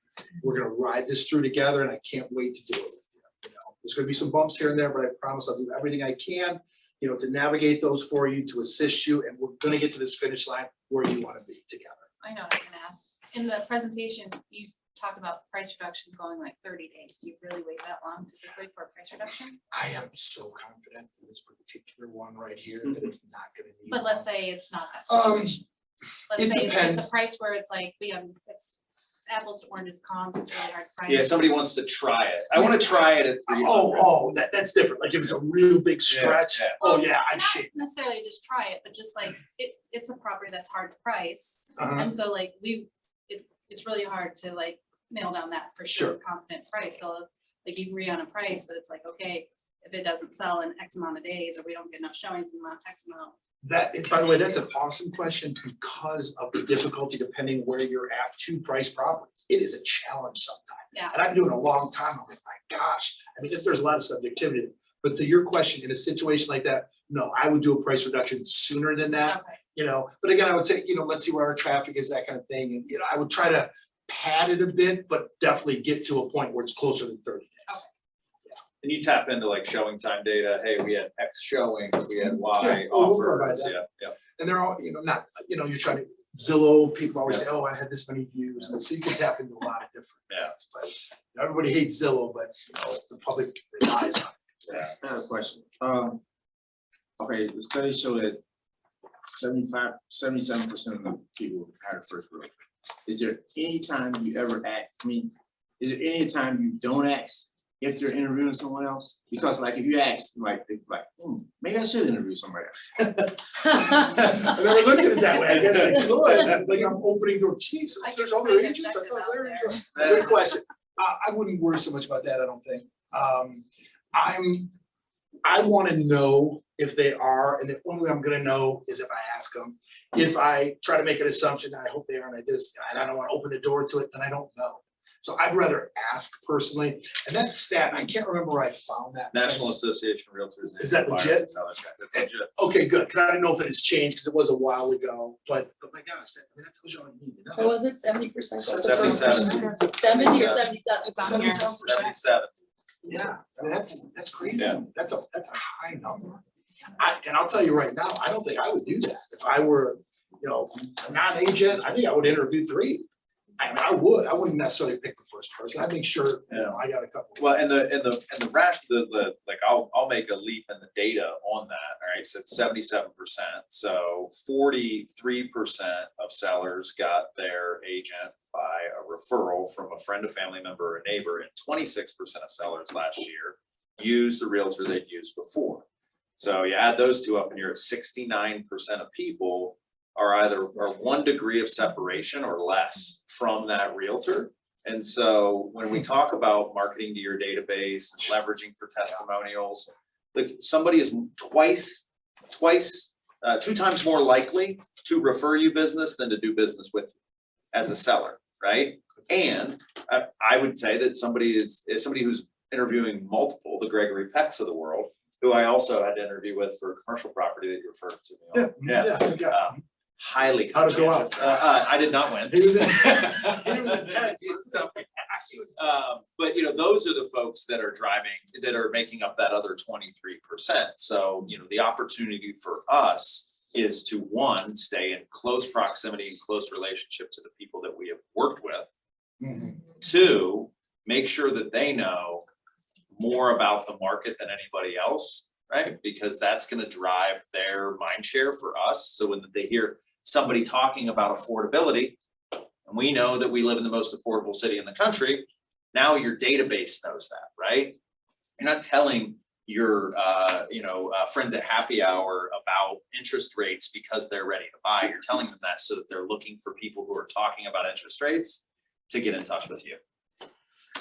We're going to ride this through together, and I can't wait to do it with you. There's going to be some bumps here and there, but I promise I'll do everything I can, to navigate those for you, to assist you, and we're going to get to this finish line where you want to be together. I know, I was gonna ask. In the presentation, you talk about price reduction going like 30 days. Do you really wait that long typically for a price reduction? I am so confident in this particular one right here that it's not going to need. But let's say it's not that Um, situation. Let's it say it's depends. a price where it's like, it's apples to oranges comp, it's really hard to price. Yeah, somebody wants to try it. I wanna try it at 300. That's different. Like if it's a real big stretch. yeah. Oh, yeah, I Not see. necessarily just try it, but just like, it's a property that's hard to price. Uh-huh. And so like it's really hard to like nail down that for sure confident price. So like you agree on a price, but it's like, okay, if it doesn't sell in X amount of days, or we don't get enough showings in X amount. By the way, that's an awesome question because of the difficulty depending where you're at to price properties. It is a challenge sometimes. Yeah. And I've been doing it a long time. I'm like, my gosh, I mean, there's a lot of subjectivity. But to your question, in a situation like that, no, I would do a price reduction sooner than that. Okay. You know, but again, I would say, let's see where our traffic is, that kind of thing. And, I would try to pad it a bit, but definitely get to a point where it's closer than 30 days. And you tap into like showing time data, hey, we had X showings, we had Y Yeah, we'll provide offers, that. yeah. And they're all, not, you're trying to, Zillow, people always say, oh, I had this many views. And so you can tap into a lot of different things. But everybody hates Zillow, but the public relies on it. I have a question. Okay, the study showed that 77% of the people had a first realtor. Is there any time you ever ask, is there any time you don't ask if they're interviewing someone else? Because like if you ask, like, maybe I should interview somebody else. I never looked at it that way. I guess I could. Like I'm opening door. Jeez, I there's can other find agents. I objective thought out Larry there. was a- Good question. I wouldn't worry so much about that, I don't think. I want to know if they are, and the only way I'm gonna know is if I ask them. If I try to make an assumption, I hope they are, and I don't want to open the door to it, then I don't know. So I'd rather ask personally. And that stat, I can't remember where I found that. National since- Association of Realtors. Is that Buyers legit? and sellers, yeah, that's legit. Okay, good, because I didn't know if it has changed, because it was a while ago, but my gosh, that tells you all you need to What know. was it, 70%? 77. 70 or 77? It's on here. 77. Yeah, I mean, that's crazy. Yeah. That's a high number. And I'll tell you right now, I don't think I would do that. If I were, a non-agent, I think I would interview 3. I wouldn't necessarily pick the first person. I'd make sure, I got a couple. Well, and the like, I'll make a leap in the data on that, all right, so it's 77%, so 43% of sellers got their agent by a referral from a friend, a family member, or a neighbor, and 26% of sellers last year used the realtor they'd used before. So you add those two up and you're at 69% of people are one degree of separation or less from that realtor. And so when we talk about marketing to your database and leveraging for testimonials, like somebody is two times more likely to refer you business than to do business with you as a seller, right? And I would say that somebody is somebody who's interviewing multiple, the Gregory Pecks of the world, who I also had to interview with for a commercial property that you referred to me on. Yeah. Highly How'd it go out? conscientious. I did not win. He was intense. But those are the folks that are making up that other 23%. So, the opportunity for us is to, one, stay in close proximity and close relationship to the people that we have worked with. Mhm. 2, make sure that they know more about the market than anybody else, right? Because that's going to drive their mind share for us. So when they hear somebody talking about affordability, and we know that we live in the most affordable city in the country, now your database knows that, right? You're not telling your friends at happy hour about interest rates because they're ready to buy. You're telling them that so that they're looking for people who are talking about interest rates to get in touch with you.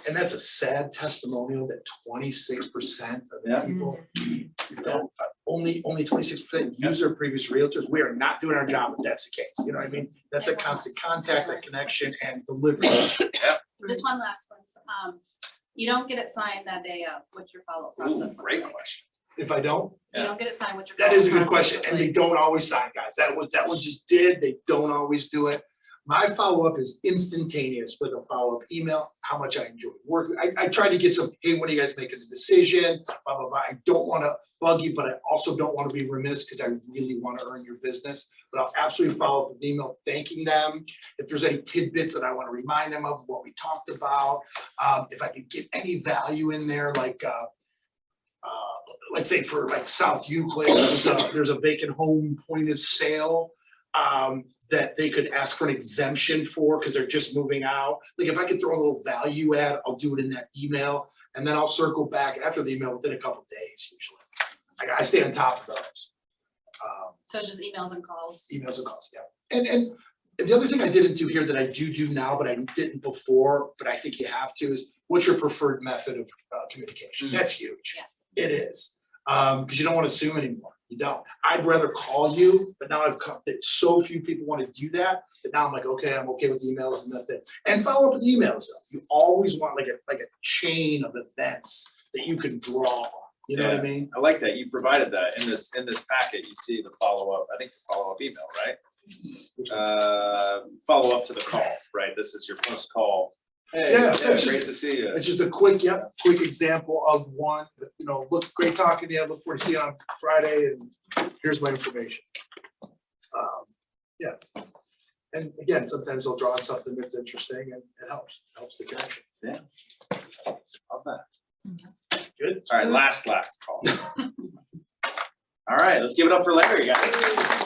And that's a sad testimonial that 26% of the Yeah. people don't, only 26% use their previous realtors. We are not doing our job if that's the case. You know what I mean? That's a constant contact, that connection and delivery. Just one last one. So, you don't get it signed that day up. What's your follow-up process? look Great like? question. If I don't, You don't get it signed. What's your? that is a good follow-up process question. look And they like? don't always sign, guys. That was just did. They don't always do it. My follow-up is instantaneous with a follow-up email, how much I enjoyed working. I try to get some, hey, when are you guys making the decision? Blah, blah, blah. I don't want to bug you, but I also don't want to be remiss because I really want to earn your business. But I'll absolutely follow up with an email thanking them. If there's any tidbits that I want to remind them of what we talked about, if I could get any value in there, like let's say for like South Euclid, there's a vacant home point of sale. that they could ask for an exemption for, because they're just moving out. Like, if I could throw a little value add, I'll do it in that email, and then I'll circle back after the email within a couple of days usually. I stay on top of those. So it's just emails and calls. Emails and calls, yeah. And the other thing I didn't do here that I do now, but I didn't before, but I think you have to, is what's your preferred method of communication? That's huge. Yeah. It is, because you don't want to assume anymore. You don't. I'd rather call you, but now I've come, that so few people want to do that now I'm like, okay, I'm okay with emails and that's it. And follow up with emails. You always want like a chain of events that you can draw on. You know what I mean? I like that. You provided that in this packet. You see the follow-up, I think the follow-up email, right? Follow up to the call, right? This is your post-call. Hey, Yeah, it's great just- to see you. It's just a quick example of one, you know, look, great talking to you. I look forward to seeing you on Friday and here's my information. Yeah. And again, sometimes they'll draw on something that's interesting and it helps the connection. Yeah. Love that. Good. All right, last call. All right, let's give it up for Larry, guys.